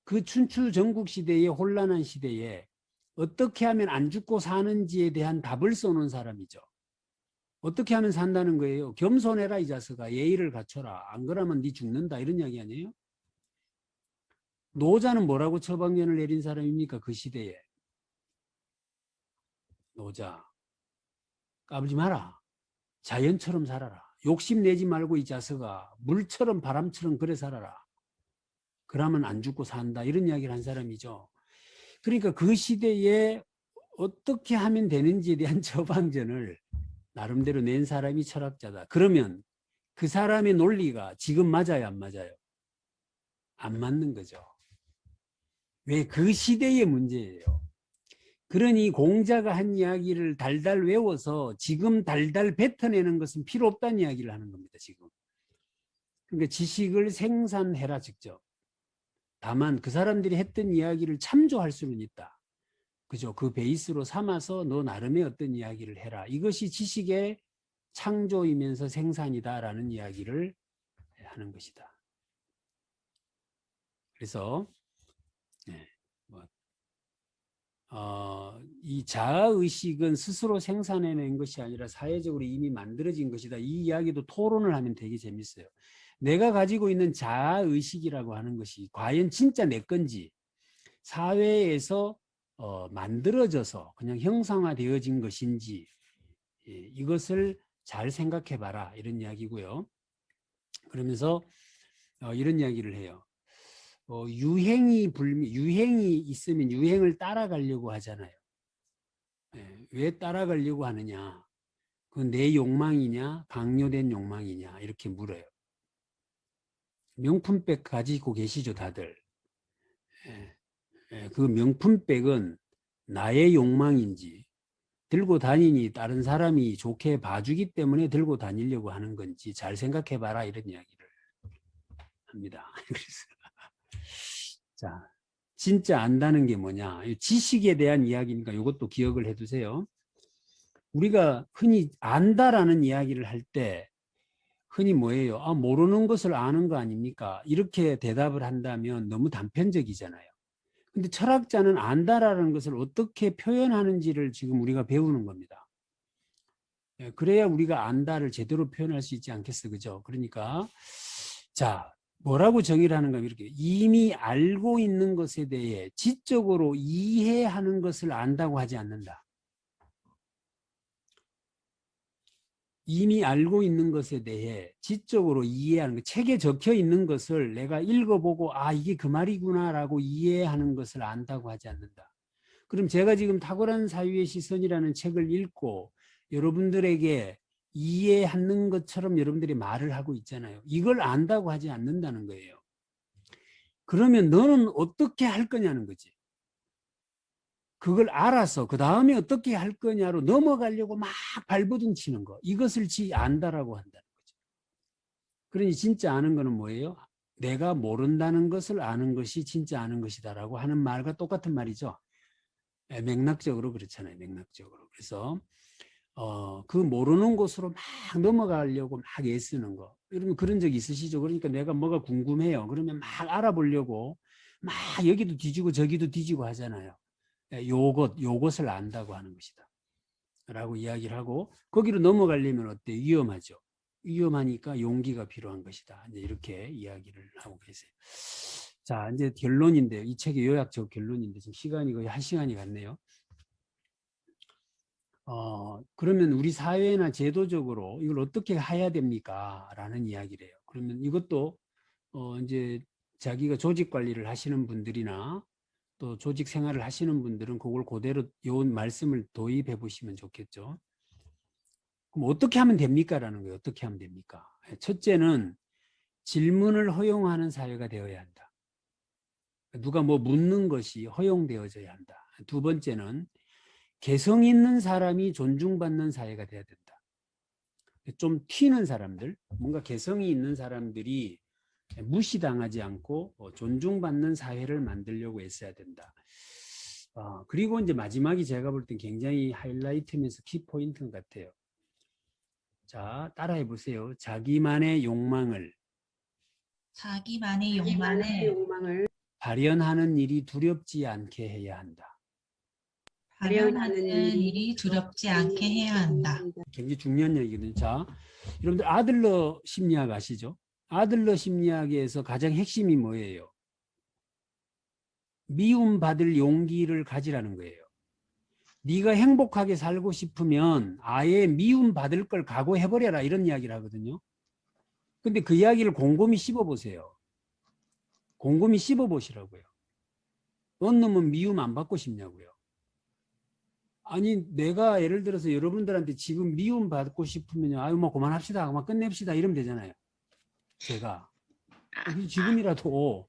그 춘추 전국 시대의 혼란한 시대에 어떻게 하면 안 죽고 사는지에 대한 답을 써놓은 사람이죠. 어떻게 하면 산다는 거예요? 겸손해라 이 자식아. 예의를 갖춰라. 안 그러면 네 죽는다. 이런 이야기 아니에요? 노자는 뭐라고 처방전을 내린 사람입니까? 그 시대에. 노자. 까불지 마라. 자연처럼 살아라. 욕심내지 말고 이 자식아. 물처럼 바람처럼 그래 살아라. 그러면 안 죽고 산다. 이런 이야기를 한 사람이죠. 그러니까 그 시대에 어떻게 하면 되는지에 대한 처방전을 나름대로 낸 사람이 철학자다. 그러면 그 사람의 논리가 지금 맞아요, 안 맞아요? 안 맞는 거죠. 왜? 그 시대의 문제예요. 그러니 공자가 한 이야기를 달달 외워서 지금 달달 뱉어내는 것은 필요 없다는 이야기를 하는 겁니다. 지금. 그러니까 지식을 생산해라 직접. 다만 그 사람들이 했던 이야기를 참조할 수는 있다. 그죠? 그 베이스로 삼아서 너 나름의 어떤 이야기를 해라. 이것이 지식의 창조이면서 생산이다라는 이야기를 하는 것이다. 그래서 이 자아의식은 스스로 생산해낸 것이 아니라 사회적으로 이미 만들어진 것이다. 이 이야기도 토론을 하면 되게 재밌어요. 내가 가지고 있는 자아의식이라고 하는 것이 과연 진짜 내 건지 사회에서 만들어져서 그냥 형상화되어진 것인지 이것을 잘 생각해 봐라 이런 이야기고요. 그러면서 이런 이야기를 해요. 유행이 있으면 유행을 따라가려고 하잖아요. 왜 따라가려고 하느냐? 그건 내 욕망이냐, 강요된 욕망이냐 이렇게 물어요. 명품백 가지고 계시죠, 다들? 그 명품백은 나의 욕망인지 들고 다니니 다른 사람이 좋게 봐주기 때문에 들고 다니려고 하는 건지 잘 생각해 봐라 이런 이야기를 합니다. 그래서 자, 진짜 안다는 게 뭐냐? 지식에 대한 이야기니까 이것도 기억을 해두세요. 우리가 흔히 안다라는 이야기를 할 때 흔히 뭐예요? 모르는 것을 아는 거 아닙니까? 이렇게 대답을 한다면 너무 단편적이잖아요. 근데 철학자는 안다라는 것을 어떻게 표현하는지를 지금 우리가 배우는 겁니다. 그래야 우리가 안다를 제대로 표현할 수 있지 않겠어, 그죠? 그러니까 자, 뭐라고 정의를 하는가 이렇게 이미 알고 있는 것에 대해 지적으로 이해하는 것을 안다고 하지 않는다. 이미 알고 있는 것에 대해 지적으로 이해하는 것, 책에 적혀 있는 것을 내가 읽어보고 이게 그 말이구나라고 이해하는 것을 안다고 하지 않는다. 그럼 제가 지금 탁월한 사유의 시선이라는 책을 읽고 여러분들에게 이해하는 것처럼 여러분들이 말을 하고 있잖아요. 이걸 안다고 하지 않는다는 거예요. 그러면 너는 어떻게 할 거냐는 거지. 그걸 알아서 그 다음에 어떻게 할 거냐로 넘어가려고 막 발버둥 치는 거. 이것을 안다라고 한다는 거죠. 그러니 진짜 아는 거는 뭐예요? 내가 모른다는 것을 아는 것이 진짜 아는 것이다라고 하는 말과 똑같은 말이죠. 맥락적으로 그렇잖아요. 맥락적으로. 그래서 그 모르는 곳으로 막 넘어가려고 막 애쓰는 거. 여러분 그런 적 있으시죠? 그러니까 내가 뭐가 궁금해요. 그러면 막 알아보려고 막 여기도 뒤지고 저기도 뒤지고 하잖아요. 요것을 안다고 하는 것이다. 라고 이야기를 하고 거기로 넘어가려면 어때? 위험하죠. 위험하니까 용기가 필요한 것이다. 이제 이렇게 이야기를 하고 계세요. 자, 이제 결론인데요. 이 책의 요약적 결론인데 지금 시간이 거의 1시간이 갔네요. 그러면 우리 사회나 제도적으로 이걸 어떻게 해야 됩니까? 라는 이야기를 해요. 그러면 이것도 이제 자기가 조직 관리를 하시는 분들이나 또 조직 생활을 하시는 분들은 그걸 그대로 요 말씀을 도입해 보시면 좋겠죠. 그럼 어떻게 하면 됩니까? 라는 거예요. 어떻게 하면 됩니까? 첫째는 질문을 허용하는 사회가 되어야 한다. 누가 뭐 묻는 것이 허용되어져야 한다. 두 번째는 개성 있는 사람이 존중받는 사회가 돼야 된다. 좀 튀는 사람들, 뭔가 개성이 있는 사람들이 무시당하지 않고 존중받는 사회를 만들려고 애써야 된다. 그리고 이제 마지막이 제가 볼 땐 굉장히 하이라이트면서 키포인트 같아요. 자, 따라해 보세요. 자기만의 욕망을 발현하는 일이 두렵지 않게 해야 한다. 발현하는 일이 두렵지 않게 해야 한다. 굉장히 중요한 얘기거든요. 자, 여러분들 아들러 심리학 아시죠? 아들러 심리학에서 가장 핵심이 뭐예요? 미움받을 용기를 가지라는 거예요. 네가 행복하게 살고 싶으면 아예 미움받을 걸 각오해버려라 이런 이야기를 하거든요. 근데 그 이야기를 곰곰이 씹어보세요. 곰곰이 씹어보시라고요. 어느 놈은 미움 안 받고 싶냐고요. 아니 내가 예를 들어서 여러분들한테 지금 미움 받고 싶으면 아유 뭐 그만합시다. 그만 끝냅시다. 이러면 되잖아요. 제가 지금이라도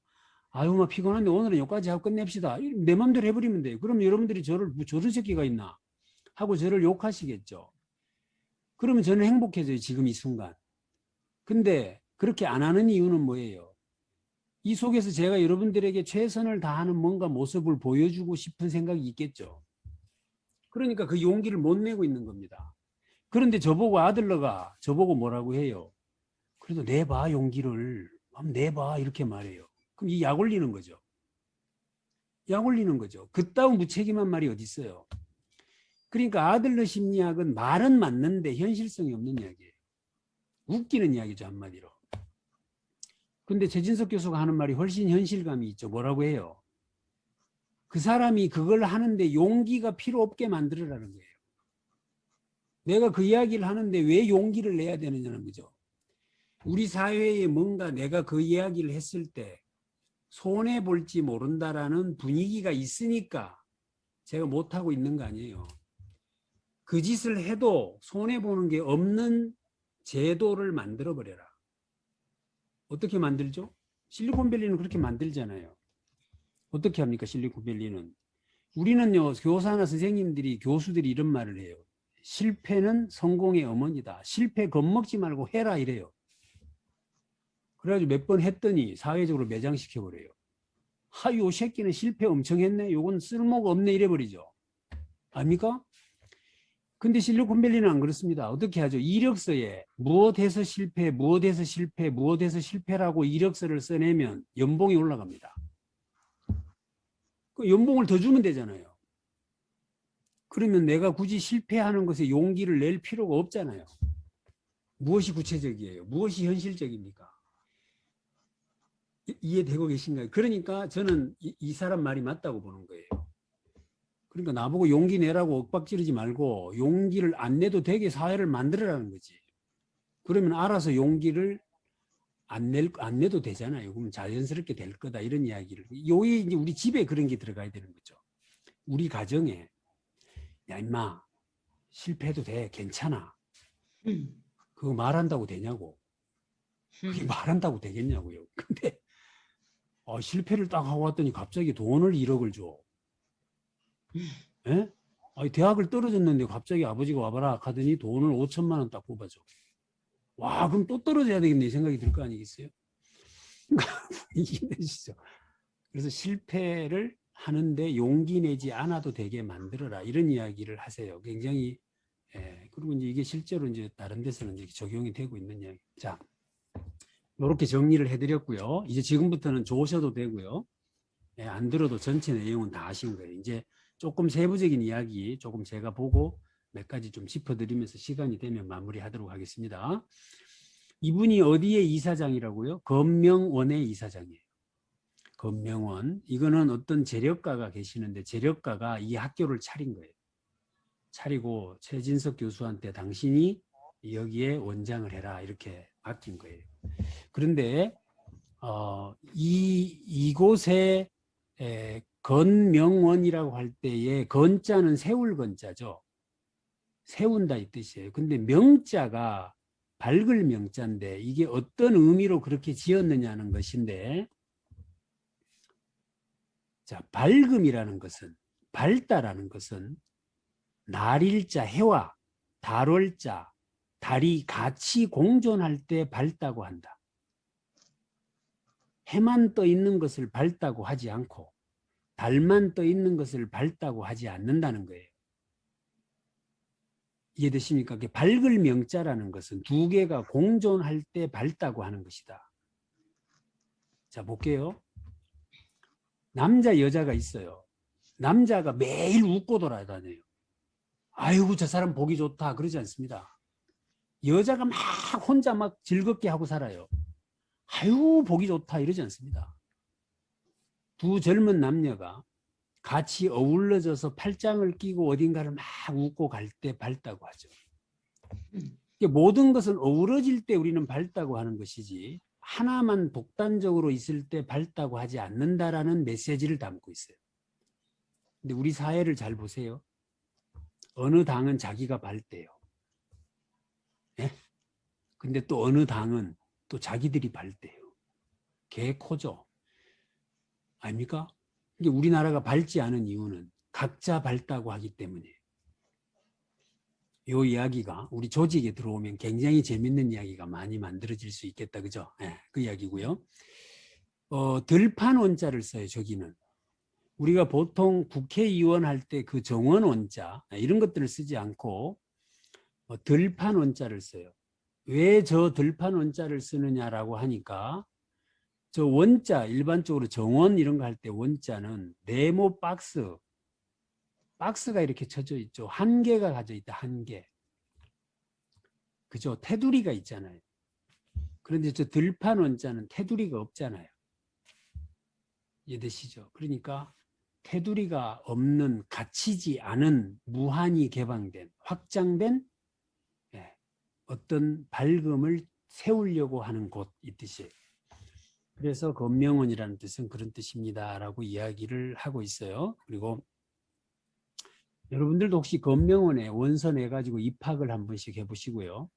아유, 막 피곤한데 오늘은 여기까지 하고 끝냅시다. 내 마음대로 해버리면 돼요. 그럼 여러분들이 저를 뭐 저런 새끼가 있나 하고 저를 욕하시겠죠. 그러면 저는 행복해져요. 지금 이 순간. 근데 그렇게 안 하는 이유는 뭐예요? 이 속에서 제가 여러분들에게 최선을 다하는 뭔가 모습을 보여주고 싶은 생각이 있겠죠. 그러니까 그 용기를 못 내고 있는 겁니다. 그런데 저보고 아들러가 저보고 뭐라고 해요? 그래도 내봐, 용기를. 한번 내봐, 이렇게 말해요. 그럼 이 약 올리는 거죠. 약 올리는 거죠. 그따운 무책임한 말이 어디 있어요. 그러니까 아들러 심리학은 말은 맞는데 현실성이 없는 이야기예요. 웃기는 이야기죠, 한마디로. 근데 최진석 교수가 하는 말이 훨씬 현실감이 있죠. 뭐라고 해요? 그 사람이 그걸 하는데 용기가 필요 없게 만들으라는 거예요. 내가 그 이야기를 하는데 왜 용기를 내야 되느냐는 거죠. 우리 사회에 뭔가 내가 그 이야기를 했을 때 손해볼지 모른다라는 분위기가 있으니까 제가 못하고 있는 거 아니에요. 그 짓을 해도 손해보는 게 없는 제도를 만들어버려라. 어떻게 만들죠? 실리콘밸리는 그렇게 만들잖아요. 어떻게 합니까? 실리콘밸리는. 우리는요, 교사나 선생님들이, 교수들이 이런 말을 해요. 실패는 성공의 어머니다. 실패 겁먹지 말고 해라 이래요. 그래가지고 몇 번 했더니 사회적으로 매장시켜버려요. 하, 요 새끼는 실패 엄청 했네. 요건 쓸모가 없네 이래버리죠. 아닙니까? 근데 실리콘밸리는 안 그렇습니다. 어떻게 하죠? 이력서에 무엇해서 실패, 무엇해서 실패, 무엇해서 실패라고 이력서를 써내면 연봉이 올라갑니다. 그 연봉을 더 주면 되잖아요. 그러면 내가 굳이 실패하는 것에 용기를 낼 필요가 없잖아요. 무엇이 구체적이에요? 무엇이 현실적입니까? 이해되고 계신가요? 그러니까 저는 이 사람 말이 맞다고 보는 거예요. 그러니까 나보고 용기 내라고 윽박지르지 말고 용기를 안 내도 되게 사회를 만들어라는 거지. 그러면 알아서 용기를 안 내도 되잖아요. 그러면 자연스럽게 될 거다 이런 이야기를. 요게 이제 우리 집에 그런 게 들어가야 되는 거죠. 우리 가정에 야 임마 실패해도 돼 괜찮아. 그거 말한다고 되냐고. 그게 말한다고 되겠냐고요. 근데 실패를 딱 하고 왔더니 갑자기 돈을 1억을 줘. 예? 아니, 대학을 떨어졌는데 갑자기 아버지가 와봐라 하더니 돈을 5천만 원 딱 뽑아줘. 와, 그럼 또 떨어져야 되겠네 이 생각이 들 거 아니겠어요? 이해되시죠? 그래서 실패를 하는데 용기 내지 않아도 되게 만들어라 이런 이야기를 하세요. 굉장히 그리고 이제 이게 실제로 이제 다른 데서는 이제 적용이 되고 있는 이야기. 자, 이렇게 정리를 해드렸고요. 이제 지금부터는 좋으셔도 되고요. 안 들어도 전체 내용은 다 아신 거예요. 이제 조금 세부적인 이야기 조금 제가 보고 몇 가지 좀 짚어드리면서 시간이 되면 마무리하도록 하겠습니다. 이분이 어디의 이사장이라고요? 건명원의 이사장이에요. 건명원. 이거는 어떤 재력가가 계시는데 재력가가 이 학교를 차린 거예요. 차리고 최진석 교수한테 당신이 여기에 원장을 해라 이렇게 맡긴 거예요. 그런데 이곳에 건명원이라고 할 때에 건자는 세울 건자죠. 세운다 이 뜻이에요. 근데 명자가 밝을 명자인데 이게 어떤 의미로 그렇게 지었느냐는 것인데 자, 밝음이라는 것은 밝다라는 것은 날일자 해와 달월자 달이 같이 공존할 때 밝다고 한다. 해만 떠 있는 것을 밝다고 하지 않고 달만 떠 있는 것을 밝다고 하지 않는다는 거예요. 이해되십니까? 밝을 명자라는 것은 두 개가 공존할 때 밝다고 하는 것이다. 자, 볼게요. 남자, 여자가 있어요. 남자가 매일 웃고 돌아다녀요. 아이고, 저 사람 보기 좋다. 그러지 않습니다. 여자가 막 혼자 막 즐겁게 하고 살아요. 아유, 보기 좋다. 이러지 않습니다. 두 젊은 남녀가 같이 어울러져서 팔짱을 끼고 어딘가를 막 웃고 갈 때 밝다고 하죠. 모든 것은 어우러질 때 우리는 밝다고 하는 것이지 하나만 독단적으로 있을 때 밝다고 하지 않는다라는 메시지를 담고 있어요. 근데 우리 사회를 잘 보세요. 어느 당은 자기가 밝대요. 예? 근데 또 어느 당은 또 자기들이 밝대요. 개코죠. 아닙니까? 이게 우리나라가 밝지 않은 이유는 각자 밝다고 하기 때문이에요. 이 이야기가 우리 조직에 들어오면 굉장히 재밌는 이야기가 많이 만들어질 수 있겠다. 그죠? 네, 그 이야기고요. 들판 원자를 써요. 저기는. 우리가 보통 국회의원 할 때 그 정원 원자 이런 것들을 쓰지 않고 들판 원자를 써요. 왜 저 들판 원자를 쓰느냐라고 하니까 저 원자 일반적으로 정원 이런 거 할 때 원자는 네모 박스가 이렇게 쳐져 있죠. 한 개가 가져 있다. 한 개. 그죠? 테두리가 있잖아요. 그런데 저 들판 원자는 테두리가 없잖아요. 이해되시죠? 그러니까 테두리가 없는 갇히지 않은 무한히 개방된 확장된 어떤 밝음을 세우려고 하는 곳 이 뜻이에요. 그래서 검명원이라는 뜻은 그런 뜻입니다라고 이야기를 하고 있어요. 그리고 여러분들도 혹시 검명원에 원서 내가지고 입학을 한 번씩 해보시고요.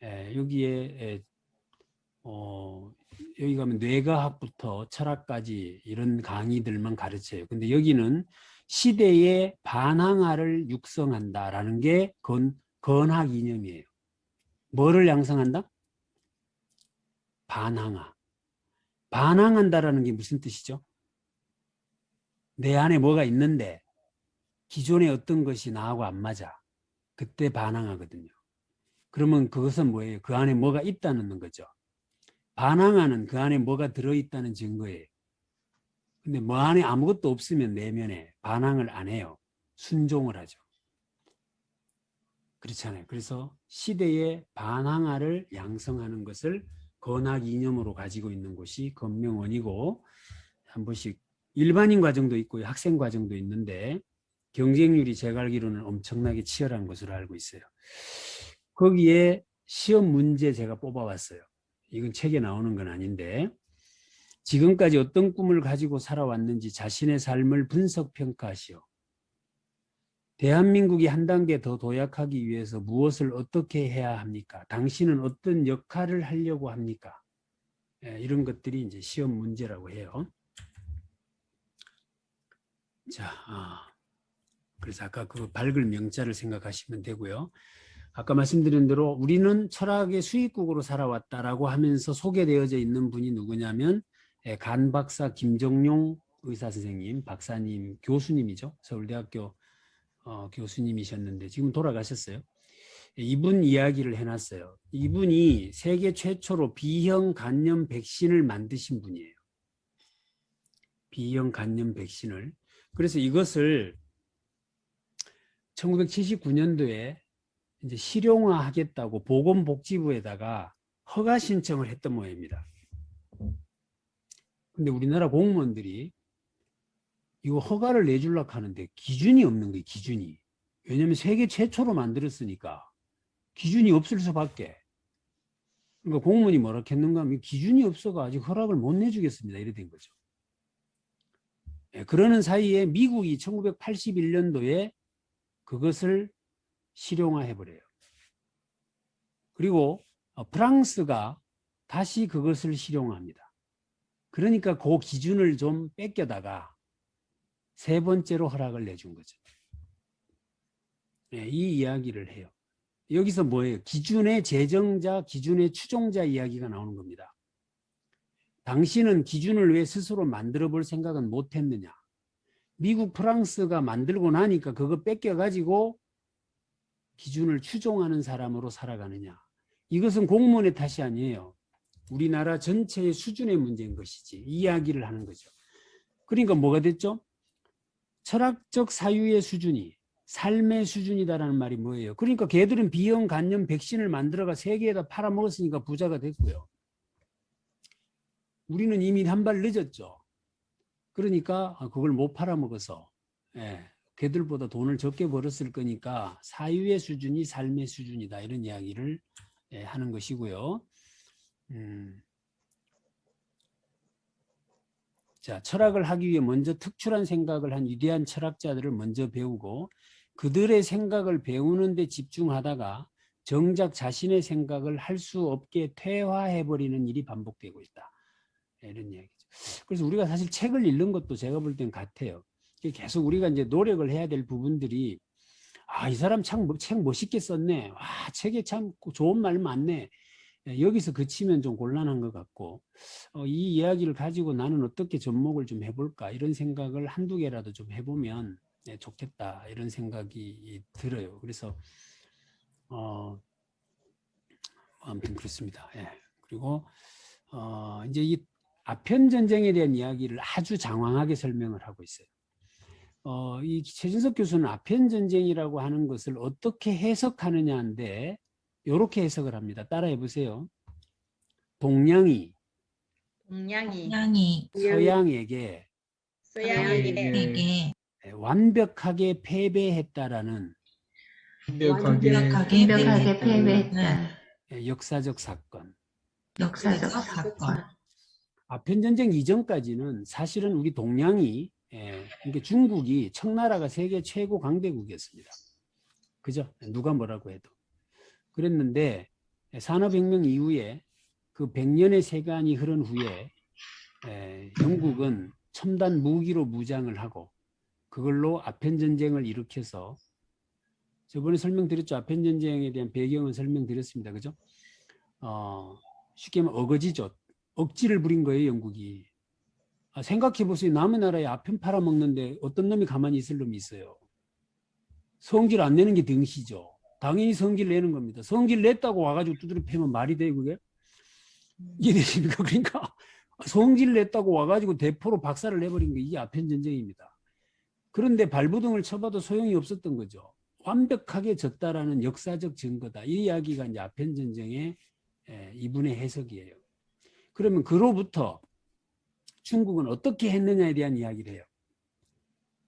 여기에 여기 가면 뇌과학부터 철학까지 이런 강의들만 가르쳐요. 근데 여기는 시대의 반항아를 육성한다라는 게 건학 이념이에요. 뭐를 양성한다? 반항아. 반항한다라는 게 무슨 뜻이죠? 내 안에 뭐가 있는데 기존의 어떤 것이 나하고 안 맞아. 그때 반항하거든요. 그러면 그것은 뭐예요? 그 안에 뭐가 있다는 거죠. 반항하는 그 안에 뭐가 들어있다는 증거예요. 근데 뭐 안에 아무것도 없으면 내면에 반항을 안 해요. 순종을 하죠. 그렇잖아요. 그래서 시대의 반항아를 양성하는 것을 건학 이념으로 가지고 있는 곳이 검명원이고 한 번씩 일반인 과정도 있고요. 학생 과정도 있는데 경쟁률이 제가 알기로는 엄청나게 치열한 것으로 알고 있어요. 거기에 시험 문제 제가 뽑아왔어요. 이건 책에 나오는 건 아닌데 지금까지 어떤 꿈을 가지고 살아왔는지 자신의 삶을 분석평가하시오. 대한민국이 한 단계 더 도약하기 위해서 무엇을 어떻게 해야 합니까? 당신은 어떤 역할을 하려고 합니까? 이런 것들이 이제 시험 문제라고 해요. 자, 그래서 아까 그 밝을 명자를 생각하시면 되고요. 아까 말씀드린 대로 우리는 철학의 수입국으로 살아왔다라고 하면서 소개되어져 있는 분이 누구냐면 간박사 김정용 의사선생님, 박사님, 교수님이죠. 서울대학교 교수님이셨는데 지금 돌아가셨어요. 이분 이야기를 해놨어요. 이분이 세계 최초로 B형 간염 백신을 만드신 분이에요. B형 간염 백신을. 그래서 이것을 1979년도에 이제 실용화하겠다고 보건복지부에다가 허가 신청을 했던 모양입니다. 근데 우리나라 공무원들이 이거 허가를 내주려고 하는데 기준이 없는 거예요. 기준이. 왜냐하면 세계 최초로 만들었으니까 기준이 없을 수밖에. 그러니까 공무원이 뭐라 했는가 하면 기준이 없어가 아직 허락을 못 내주겠습니다. 이래 된 거죠. 그러는 사이에 미국이 1981년도에 그것을 실용화해버려요. 그리고 프랑스가 다시 그것을 실용화합니다. 그러니까 그 기준을 좀 뺏겨다가 세 번째로 허락을 내준 거죠. 이 이야기를 해요. 여기서 뭐예요? 기준의 제정자, 기준의 추종자 이야기가 나오는 겁니다. 당신은 기준을 왜 스스로 만들어 볼 생각은 못 했느냐? 미국, 프랑스가 만들고 나니까 그거 뺏겨가지고 기준을 추종하는 사람으로 살아가느냐? 이것은 공무원의 탓이 아니에요. 우리나라 전체의 수준의 문제인 것이지. 이야기를 하는 거죠. 그러니까 뭐가 됐죠? 철학적 사유의 수준이 삶의 수준이다라는 말이 뭐예요? 그러니까 걔들은 B형 간염 백신을 만들어가 세계에다 팔아먹었으니까 부자가 됐고요. 우리는 이미 한 발 늦었죠. 그러니까 그걸 못 팔아먹어서 걔들보다 돈을 적게 벌었을 거니까 사유의 수준이 삶의 수준이다. 이런 이야기를 하는 것이고요. 자, 철학을 하기 위해 먼저 특출한 생각을 한 위대한 철학자들을 먼저 배우고 그들의 생각을 배우는 데 집중하다가 정작 자신의 생각을 할 수 없게 퇴화해버리는 일이 반복되고 있다. 이런 이야기죠. 그래서 우리가 사실 책을 읽는 것도 제가 볼 땐 같아요. 계속 우리가 이제 노력을 해야 될 부분들이 이 사람 책 멋있게 썼네. 책에 참 좋은 말 많네. 여기서 그치면 좀 곤란한 것 같고 이 이야기를 가지고 나는 어떻게 접목을 좀 해볼까 이런 생각을 한두 개라도 좀 해보면 좋겠다 이런 생각이 들어요. 그래서 아무튼 그렇습니다. 예. 그리고 이제 이 아편 전쟁에 대한 이야기를 아주 장황하게 설명을 하고 있어요. 이 최진석 교수는 아편 전쟁이라고 하는 것을 어떻게 해석하느냐인데 이렇게 해석을 합니다. 따라해 보세요. 동양이 동양이 서양에게 서양에게 완벽하게 패배했다라는 완벽하게 패배했다는 역사적 사건. 역사적 사건. 아편 전쟁 이전까지는 사실은 우리 동양이 그러니까 중국이 청나라가 세계 최고 강대국이었습니다. 그죠? 누가 뭐라고 해도. 그랬는데 산업혁명 이후에 그 100년의 세간이 흐른 후에 영국은 첨단 무기로 무장을 하고 그걸로 아편 전쟁을 일으켜서 저번에 설명드렸죠. 아편 전쟁에 대한 배경은 설명드렸습니다. 그죠? 쉽게 말하면 어거지죠. 억지를 부린 거예요, 영국이. 생각해 보세요. 남의 나라에 아편 팔아먹는데 어떤 놈이 가만히 있을 놈이 있어요. 성질 안 내는 게 등시죠. 당연히 성질 내는 겁니다. 성질 냈다고 와가지고 두드려 패면 말이 돼, 그게? 이해되십니까? 그러니까 성질 냈다고 와가지고 대포로 박살을 내버린 게 이게 아편 전쟁입니다. 그런데 발부둥을 쳐봐도 소용이 없었던 거죠. 완벽하게 졌다라는 역사적 증거다. 이 이야기가 이제 아편 전쟁의 이분의 해석이에요. 그러면 그로부터 중국은 어떻게 했느냐에 대한 이야기를 해요.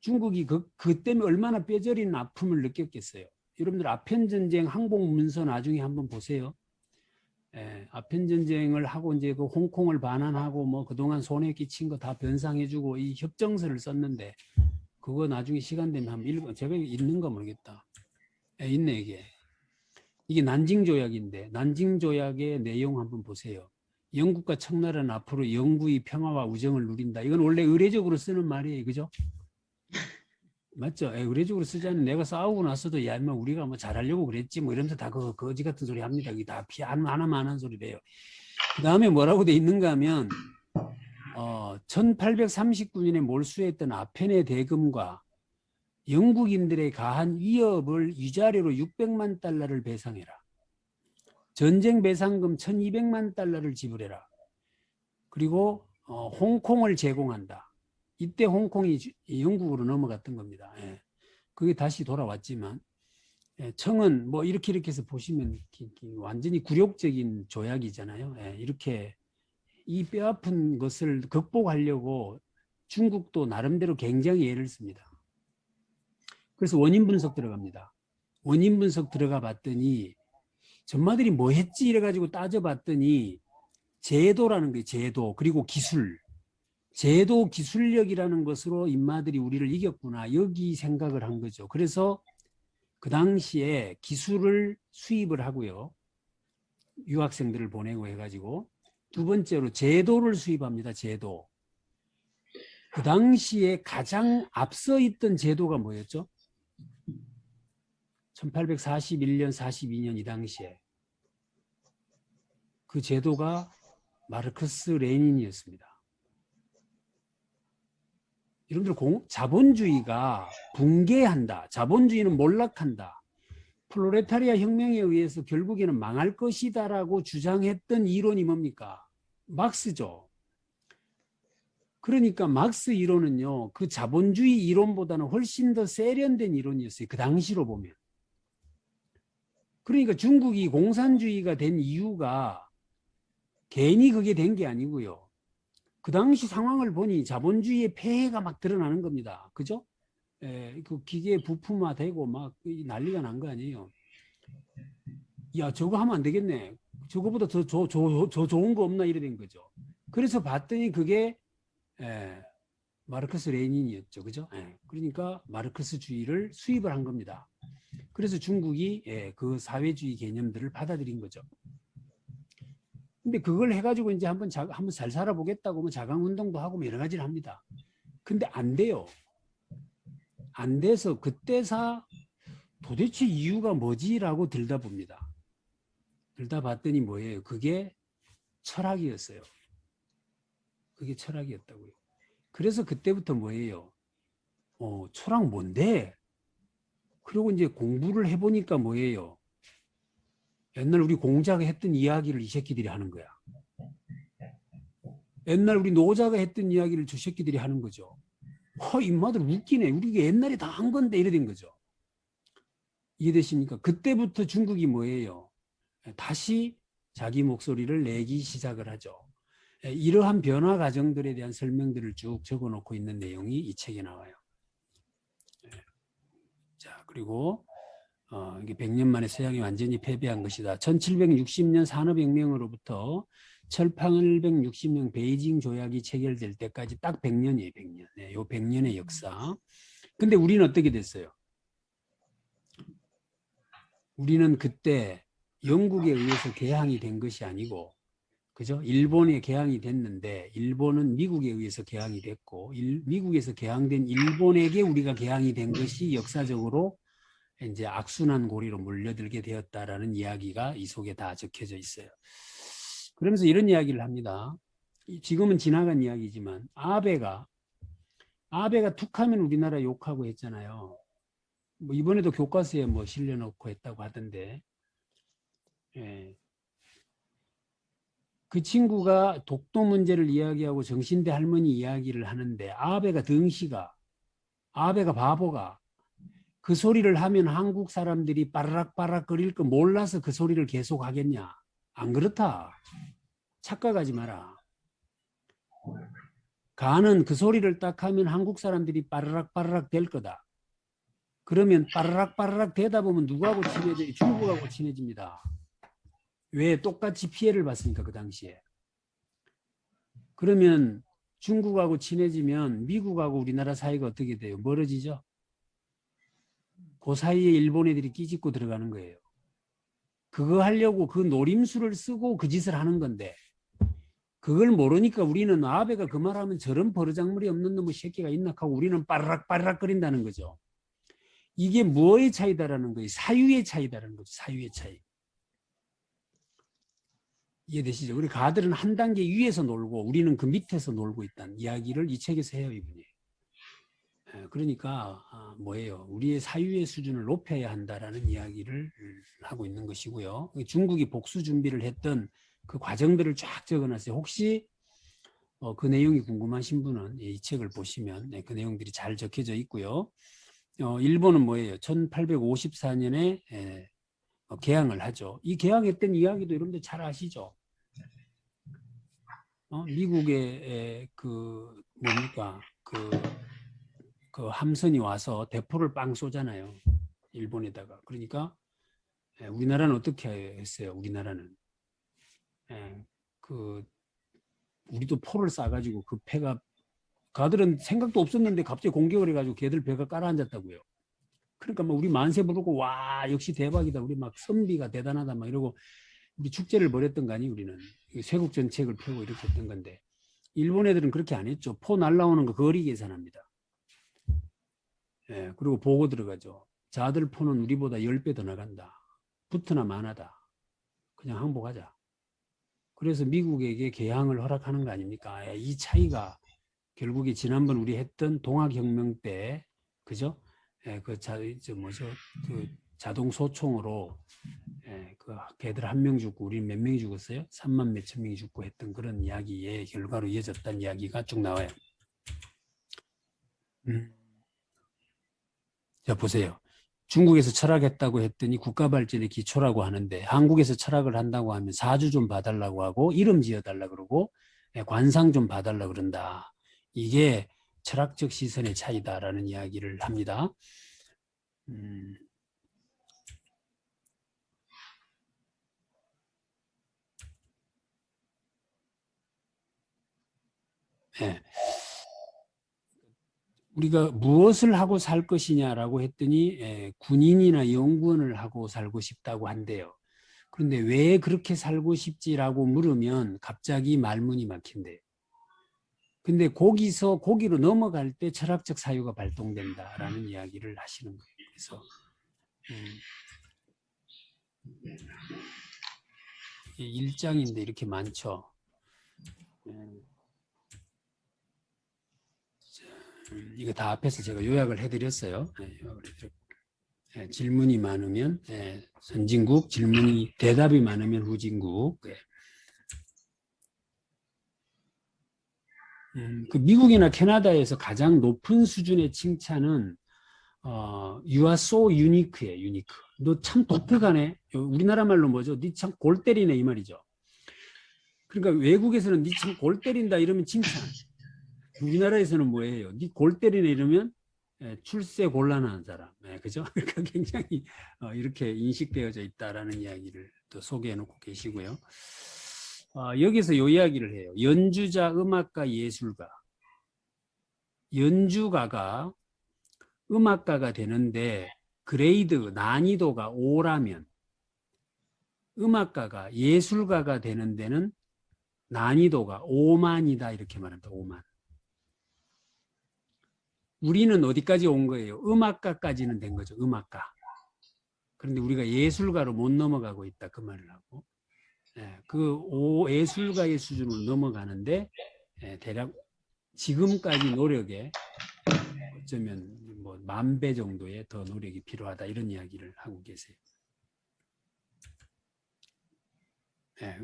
중국이 그 때문에 얼마나 뼈저린 아픔을 느꼈겠어요. 여러분들 아편 전쟁 항복 문서 나중에 한번 보세요. 아편 전쟁을 하고 이제 그 홍콩을 반환하고 뭐 그동안 손해 끼친 거 다 변상해주고 이 협정서를 썼는데 그거 나중에 시간 되면 한번 읽어. 제가 있는가 모르겠다. 있네 이게. 이게 난징 조약인데 난징 조약의 내용 한번 보세요. 영국과 청나라는 앞으로 영구히 평화와 우정을 누린다. 이건 원래 의례적으로 쓰는 말이에요. 그죠? 맞죠? 의례적으로 쓰자는 내가 싸우고 나서도 야, 뭐 우리가 뭐 잘하려고 그랬지 뭐 이러면서 다 그 거지 같은 소리 합니다. 이게 다 피 하나만 하는 소리래요. 그 다음에 뭐라고 돼 있는가 하면 1839년에 몰수했던 아편의 대금과 영국인들의 가한 위협을 위자료로 600만 달러를 배상해라. 전쟁 배상금 1200만 달러를 지불해라. 그리고 홍콩을 제공한다. 이때 홍콩이 영국으로 넘어갔던 겁니다. 그게 다시 돌아왔지만 청은 뭐 이렇게 해서 보시면 완전히 굴욕적인 조약이잖아요. 이렇게 이 뼈아픈 것을 극복하려고 중국도 나름대로 굉장히 애를 씁니다. 그래서 원인 분석 들어갑니다. 원인 분석 들어가 봤더니 전마들이 뭐 했지 이래가지고 따져봤더니 제도라는 거예요. 제도 그리고 기술. 제도 기술력이라는 것으로 인마들이 우리를 이겼구나. 여기 생각을 한 거죠. 그래서 그 당시에 기술을 수입을 하고요. 유학생들을 보내고 해가지고 두 번째로 제도를 수입합니다. 제도. 그 당시에 가장 앞서 있던 제도가 뭐였죠? 1841년, 42년 이 당시에 그 제도가 마르크스 레닌이었습니다. 여러분들 자본주의가 붕괴한다. 자본주의는 몰락한다. 프롤레타리아 혁명에 의해서 결국에는 망할 것이다라고 주장했던 이론이 뭡니까? 막스죠. 그러니까 막스 이론은요. 그 자본주의 이론보다는 훨씬 더 세련된 이론이었어요. 그 당시로 보면. 그러니까 중국이 공산주의가 된 이유가 괜히 그게 된 게 아니고요. 그 당시 상황을 보니 자본주의의 폐해가 막 드러나는 겁니다. 그죠? 그 기계 부품화되고 막 난리가 난 거 아니에요. 야, 저거 하면 안 되겠네. 저거보다 더 좋은 거 없나 이래 된 거죠. 그래서 봤더니 그게 마르크스 레닌이었죠. 그죠? 그러니까 마르크스주의를 수입을 한 겁니다. 그래서 중국이 그 사회주의 개념들을 받아들인 거죠. 근데 그걸 해가지고 이제 한번 잘 살아보겠다고 뭐 자강 운동도 하고 뭐 여러 가지를 합니다. 근데 안 돼요. 안 돼서 그때사 도대체 이유가 뭐지라고 들다 봅니다. 들다 봤더니 뭐예요? 그게 철학이었어요. 그게 철학이었다고요. 그래서 그때부터 뭐예요? 철학 뭔데? 그리고 이제 공부를 해보니까 뭐예요? 옛날 우리 공자가 했던 이야기를 이 새끼들이 하는 거야. 옛날 우리 노자가 했던 이야기를 저 새끼들이 하는 거죠. 인마들 웃기네. 우리가 옛날에 다 한 건데 이래 된 거죠. 이해되십니까? 그때부터 중국이 뭐예요? 다시 자기 목소리를 내기 시작을 하죠. 이러한 변화 과정들에 대한 설명들을 쭉 적어놓고 있는 내용이 이 책에 나와요. 자, 그리고 이게 100년 만에 서양이 완전히 패배한 것이다. 1760년 산업혁명으로부터 1860년 베이징 조약이 체결될 때까지 딱 100년이에요. 100년. 네, 요 100년의 역사. 근데 우리는 어떻게 됐어요? 우리는 그때 영국에 의해서 개항이 된 것이 아니고, 그죠? 일본에 개항이 됐는데 일본은 미국에 의해서 개항이 됐고, 미국에서 개항된 일본에게 우리가 개항이 된 것이 역사적으로 이제 악순환 고리로 몰려들게 되었다라는 이야기가 이 속에 다 적혀져 있어요. 그러면서 이런 이야기를 합니다. 지금은 지나간 이야기지만 아베가 툭하면 우리나라 욕하고 했잖아요. 뭐 이번에도 교과서에 뭐 실려놓고 했다고 하던데, 예. 그 친구가 독도 문제를 이야기하고 정신대 할머니 이야기를 하는데 아베가 바보가 그 소리를 하면 한국 사람들이 빠르락빠르락 거릴 거 몰라서 그 소리를 계속 하겠냐? 안 그렇다. 착각하지 마라. 가는 그 소리를 딱 하면 한국 사람들이 빠르락빠르락 될 거다. 그러면 빠르락빠르락 되다 보면 누구하고 친해져요? 중국하고 친해집니다. 왜? 똑같이 피해를 봤으니까 그 당시에. 그러면 중국하고 친해지면 미국하고 우리나라 사이가 어떻게 돼요? 멀어지죠? 그 사이에 일본 애들이 끼집고 들어가는 거예요. 그거 하려고 그 노림수를 쓰고 그 짓을 하는 건데, 그걸 모르니까 우리는 아베가 그 말하면 저런 버르장물이 없는 놈의 새끼가 있나 하고 우리는 빠르락빠르락 거린다는 거죠. 이게 뭐의 차이다라는 거예요? 사유의 차이다라는 거죠. 사유의 차이. 이해되시죠? 우리 가들은 한 단계 위에서 놀고 우리는 그 밑에서 놀고 있다는 이야기를 이 책에서 해요, 이분이. 그러니까 뭐예요? 우리의 사유의 수준을 높여야 한다라는 이야기를 하고 있는 것이고요. 중국이 복수 준비를 했던 그 과정들을 쫙 적어놨어요. 혹시 그 내용이 궁금하신 분은 이 책을 보시면 그 내용들이 잘 적혀져 있고요. 일본은 뭐예요? 1854년에 개항을 하죠. 이 개항했던 이야기도 여러분들 잘 아시죠? 미국의 그 뭡니까? 그 함선이 와서 대포를 빵 쏘잖아요. 일본에다가. 그러니까 우리나라는 어떻게 했어요? 우리나라는 우리도 포를 쏴가지고 그 배가 가들은 생각도 없었는데 갑자기 공격을 해가지고 걔들 배가 깔아앉았다고요. 그러니까 막 우리 만세 부르고 와 역시 대박이다. 우리 막 선비가 대단하다 막 이러고 우리 축제를 벌였던 거 아니 우리는. 쇄국 정책을 펴고 이렇게 했던 건데 일본 애들은 그렇게 안 했죠. 포 날라오는 거 거리 계산합니다. 그리고 보고 들어가죠. 자들 포는 우리보다 10배 더 나간다. 붙으나 마나다. 그냥 항복하자. 그래서 미국에게 개항을 허락하는 거 아닙니까? 이 차이가 결국에 지난번 우리 했던 동학혁명 때, 그죠? 그 자동 소총으로 그 걔들 1명 죽고 우리 몇 명이 죽었어요? 3만 몇천 명이 죽고 했던 그런 이야기의 결과로 이어졌다는 이야기가 쭉 나와요. 자 보세요. 중국에서 철학했다고 했더니 국가 발전의 기초라고 하는데 한국에서 철학을 한다고 하면 사주 좀 봐달라고 하고 이름 지어달라고 그러고 관상 좀 봐달라고 그런다. 이게 철학적 시선의 차이다라는 이야기를 합니다. 우리가 무엇을 하고 살 것이냐라고 했더니 군인이나 연구원을 하고 살고 싶다고 한대요. 그런데 왜 그렇게 살고 싶지라고 물으면 갑자기 말문이 막힌대요. 근데 거기로 넘어갈 때 철학적 사유가 발동된다라는 이야기를 하시는 거예요. 그래서 이게 1장인데 이렇게 많죠. 이거 다 앞에서 제가 요약을 해드렸어요. 요약을 해드렸고. 질문이 많으면 선진국, 대답이 많으면 후진국. 그 미국이나 캐나다에서 가장 높은 수준의 칭찬은 You are so unique예요. unique. 너 참 독특하네. 우리나라 말로 뭐죠? 니 참 골 때리네 이 말이죠. 그러니까 외국에서는 니 참 골 때린다 이러면 칭찬. 우리나라에서는 뭐예요? 니 골 때리네 이러면 출세 곤란한 사람. 그죠? 그러니까 굉장히 이렇게 인식되어져 있다라는 이야기를 또 소개해 놓고 계시고요. 여기서 이 이야기를 해요. 연주자, 음악가, 예술가. 연주가가 음악가가 되는데 그레이드, 난이도가 5라면 음악가가 예술가가 되는 데는 난이도가 5만이다 이렇게 말한다. 5만. 우리는 어디까지 온 거예요? 음악가까지는 된 거죠. 음악가. 그런데 우리가 예술가로 못 넘어가고 있다 그 말을 하고 그 예술가의 수준으로 넘어가는데 대략 지금까지 노력에 어쩌면 뭐 10,000배 정도의 더 노력이 필요하다 이런 이야기를 하고 계세요.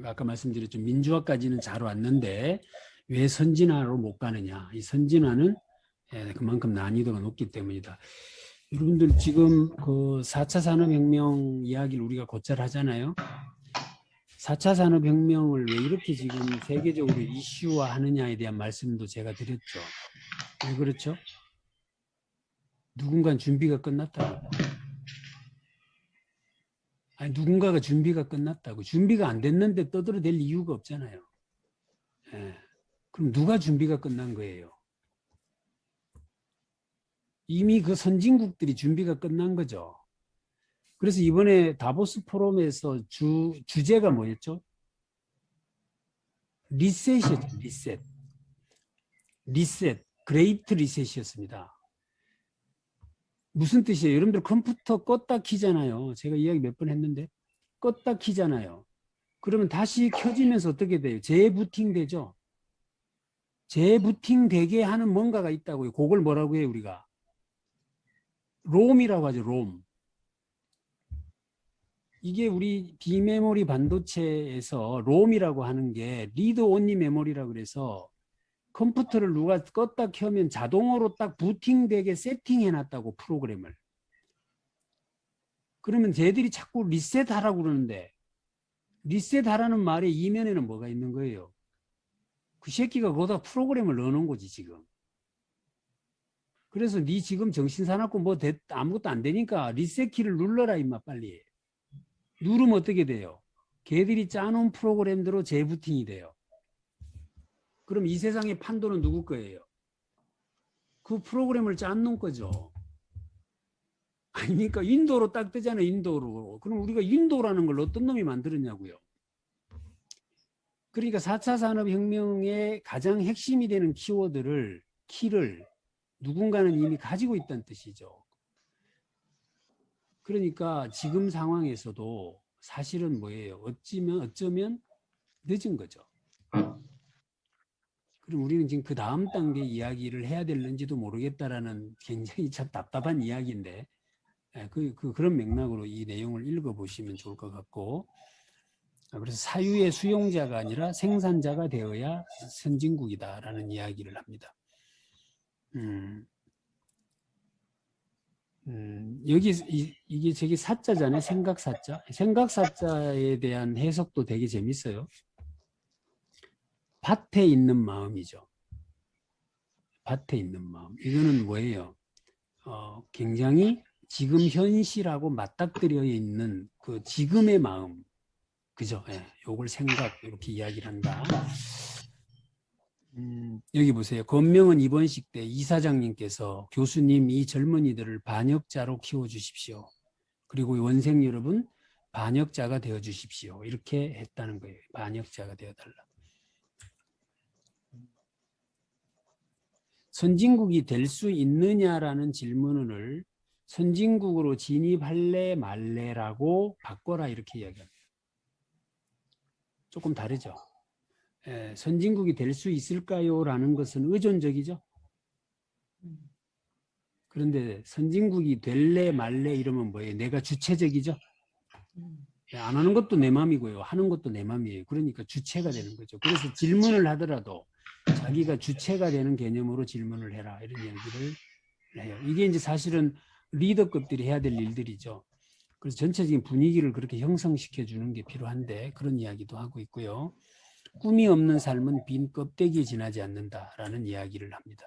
아까 말씀드렸죠. 민주화까지는 잘 왔는데 왜 선진화로 못 가느냐. 이 선진화는 그만큼 난이도가 높기 때문이다. 여러분들 지금 그 4차 산업혁명 이야기를 우리가 곧잘 하잖아요. 4차 산업혁명을 왜 이렇게 지금 세계적으로 이슈화하느냐에 대한 말씀도 제가 드렸죠. 왜 그렇죠? 누군가는 준비가 끝났다고. 아니 누군가가 준비가 끝났다고. 준비가 안 됐는데 떠들어댈 이유가 없잖아요. 그럼 누가 준비가 끝난 거예요? 이미 그 선진국들이 준비가 끝난 거죠. 그래서 이번에 다보스 포럼에서 주제가 뭐였죠? 리셋이었죠. 리셋. 그레이트 리셋이었습니다. 무슨 뜻이에요? 여러분들 컴퓨터 껐다 키잖아요. 제가 이야기 몇 번 했는데 껐다 키잖아요. 그러면 다시 켜지면서 어떻게 돼요? 재부팅 되죠. 재부팅 되게 하는 뭔가가 있다고요. 그걸 뭐라고 해요 우리가? 롬이라고 하죠. 롬. 이게 우리 비메모리 반도체에서 롬이라고 하는 게 리드 온리 메모리라고 그래서 컴퓨터를 누가 껐다 켜면 자동으로 딱 부팅되게 세팅해 놨다고 프로그램을. 그러면 쟤들이 자꾸 리셋하라고 그러는데 리셋하라는 말의 이면에는 뭐가 있는 거예요? 그 새끼가 거기다 프로그램을 넣어놓은 거지 지금. 그래서 네 지금 정신사납고 뭐 아무것도 안 되니까 리셋 키를 눌러라 임마 빨리. 누르면 어떻게 돼요? 걔들이 짜놓은 프로그램대로 재부팅이 돼요. 그럼 이 세상의 판도는 누구 거예요? 그 프로그램을 짜놓은 거죠. 아니니까 인도로 딱 뜨잖아요. 인도로. 그럼 우리가 인도라는 걸 어떤 놈이 만들었냐고요. 그러니까 4차 산업혁명의 가장 핵심이 되는 키를 누군가는 이미 가지고 있다는 뜻이죠. 그러니까 지금 상황에서도 사실은 뭐예요? 어쩌면 늦은 거죠. 그럼 우리는 지금 그 다음 단계 이야기를 해야 될는지도 모르겠다라는 굉장히 참 답답한 이야기인데 그런 맥락으로 이 내용을 읽어보시면 좋을 것 같고 그래서 사유의 수용자가 아니라 생산자가 되어야 선진국이다라는 이야기를 합니다. 여기 이게 저기 사자잖아요. 생각사자. 생각사자에 대한 해석도 되게 재밌어요. 밭에 있는 마음이죠. 밭에 있는 마음. 이거는 뭐예요? 굉장히 지금 현실하고 맞닥뜨려 있는 그 지금의 마음. 그죠? 요걸 생각 이렇게 이야기를 한다. 여기 보세요. 건명은 입원식 때 이사장님께서 교수님 이 젊은이들을 반역자로 키워주십시오. 그리고 원생 여러분 반역자가 되어 주십시오. 이렇게 했다는 거예요. 반역자가 되어 달라. 선진국이 될 수 있느냐라는 질문을 선진국으로 진입할래 말래라고 바꿔라 이렇게 이야기합니다. 조금 다르죠. 선진국이 될 수 있을까요? 라는 것은 의존적이죠. 그런데 선진국이 될래 말래 이러면 뭐예요? 내가 주체적이죠. 안 하는 것도 내 맘이고요. 하는 것도 내 맘이에요. 그러니까 주체가 되는 거죠. 그래서 질문을 하더라도 자기가 주체가 되는 개념으로 질문을 해라. 이런 얘기를 해요. 이게 이제 사실은 리더급들이 해야 될 일들이죠. 그래서 전체적인 분위기를 그렇게 형성시켜 주는 게 필요한데 그런 이야기도 하고 있고요. 꿈이 없는 삶은 빈 껍데기에 지나지 않는다라는 이야기를 합니다.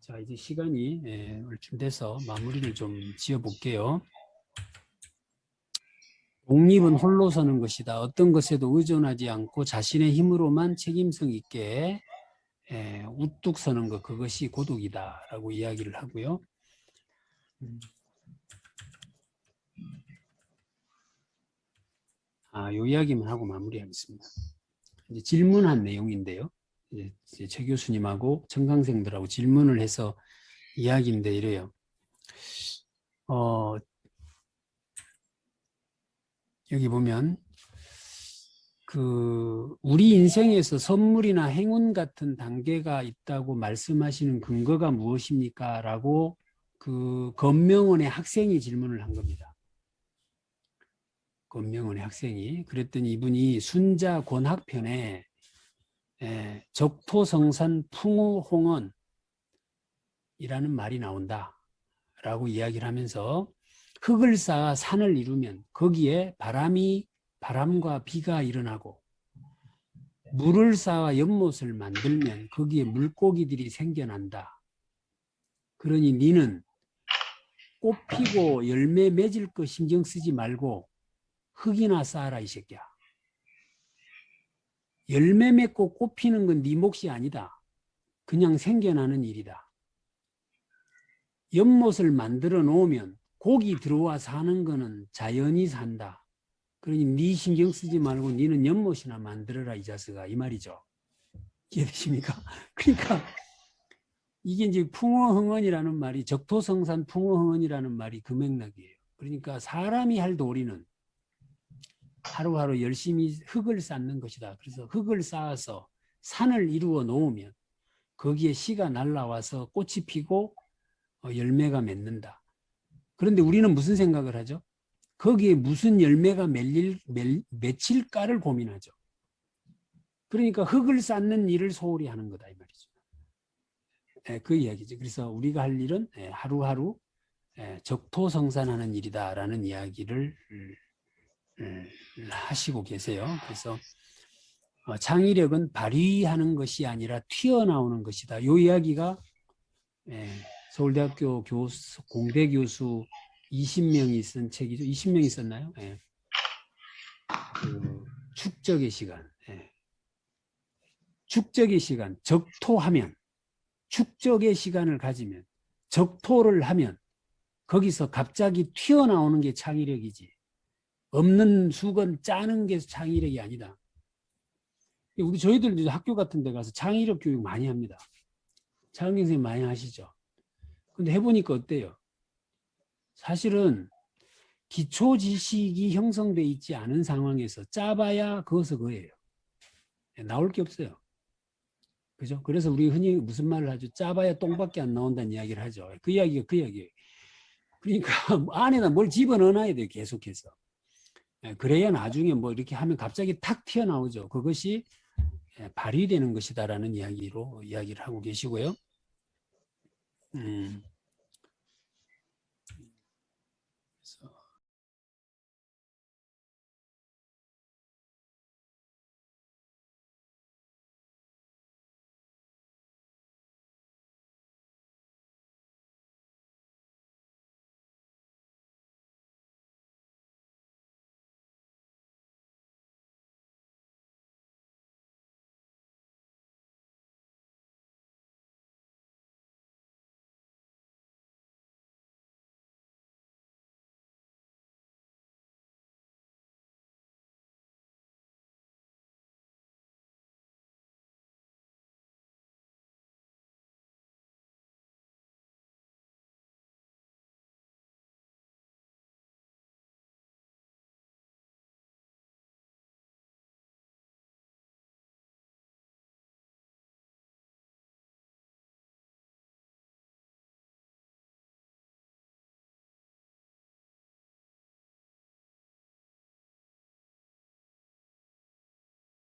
자, 이제 시간이 얼추 돼서 마무리를 좀 지어볼게요. 독립은 홀로 서는 것이다. 어떤 것에도 의존하지 않고 자신의 힘으로만 책임성 있게 우뚝 서는 것, 그것이 고독이다라고 이야기를 하고요. 요 이야기만 하고 마무리하겠습니다. 이제 질문한 내용인데요. 이제 최 교수님하고 청강생들하고 질문을 해서 이야기인데 이래요. 여기 보면 우리 인생에서 선물이나 행운 같은 단계가 있다고 말씀하시는 근거가 무엇입니까? 라고 건명원의 학생이 질문을 한 겁니다. 건명원의 학생이. 그랬더니 이분이 순자 권학편에 적토성산 풍우홍언이라는 말이 나온다 라고 이야기를 하면서 흙을 쌓아 산을 이루면 거기에 바람과 비가 일어나고 물을 쌓아 연못을 만들면 거기에 물고기들이 생겨난다. 그러니 니는 꽃 피고 열매 맺을 거 신경 쓰지 말고 흙이나 쌓아라 이 새끼야. 열매 맺고 꽃 피는 건 네 몫이 아니다. 그냥 생겨나는 일이다. 연못을 만들어 놓으면 고기 들어와 사는 거는 자연이 산다. 그러니 네 신경 쓰지 말고 니는 연못이나 만들어라 이 자식아 이 말이죠. 이해되십니까? 그러니까 이게 이제 풍어흥언이라는 말이 적토성산 풍어흥언이라는 말이 그 맥락이에요. 그러니까 사람이 할 도리는 하루하루 열심히 흙을 쌓는 것이다. 그래서 흙을 쌓아서 산을 이루어 놓으면 거기에 씨가 날라와서 꽃이 피고 열매가 맺는다. 그런데 우리는 무슨 생각을 하죠? 거기에 무슨 열매가 맺힐까를 고민하죠. 그러니까 흙을 쌓는 일을 소홀히 하는 거다 이 말이죠. 그 이야기죠. 그래서 우리가 할 일은 하루하루 적토성산하는 일이다라는 이야기를 하시고 계세요. 그래서 창의력은 발휘하는 것이 아니라 튀어나오는 것이다. 이 이야기가 서울대학교 공대 교수 20명이 쓴 책이죠. 20명이 썼나요? 축적의 시간. 축적의 시간. 적토하면 축적의 시간을 가지면 적토를 하면 거기서 갑자기 튀어나오는 게 창의력이지. 없는 수건 짜는 게 창의력이 아니다. 저희들 학교 같은 데 가서 창의력 교육 많이 합니다. 차은경 선생님 많이 하시죠. 근데 해보니까 어때요? 사실은 기초 지식이 형성돼 있지 않은 상황에서 짜봐야 그것은 그거예요. 나올 게 없어요. 그죠? 그래서 우리 흔히 무슨 말을 하죠? 짜봐야 똥밖에 안 나온다는 이야기를 하죠. 그 이야기가 그 이야기예요. 그러니까 안에다 뭘 집어넣어놔야 돼요. 계속해서. 그래야 나중에 뭐 이렇게 하면 갑자기 탁 튀어나오죠. 그것이 발휘되는 것이다라는 이야기로 이야기를 하고 계시고요. 그래서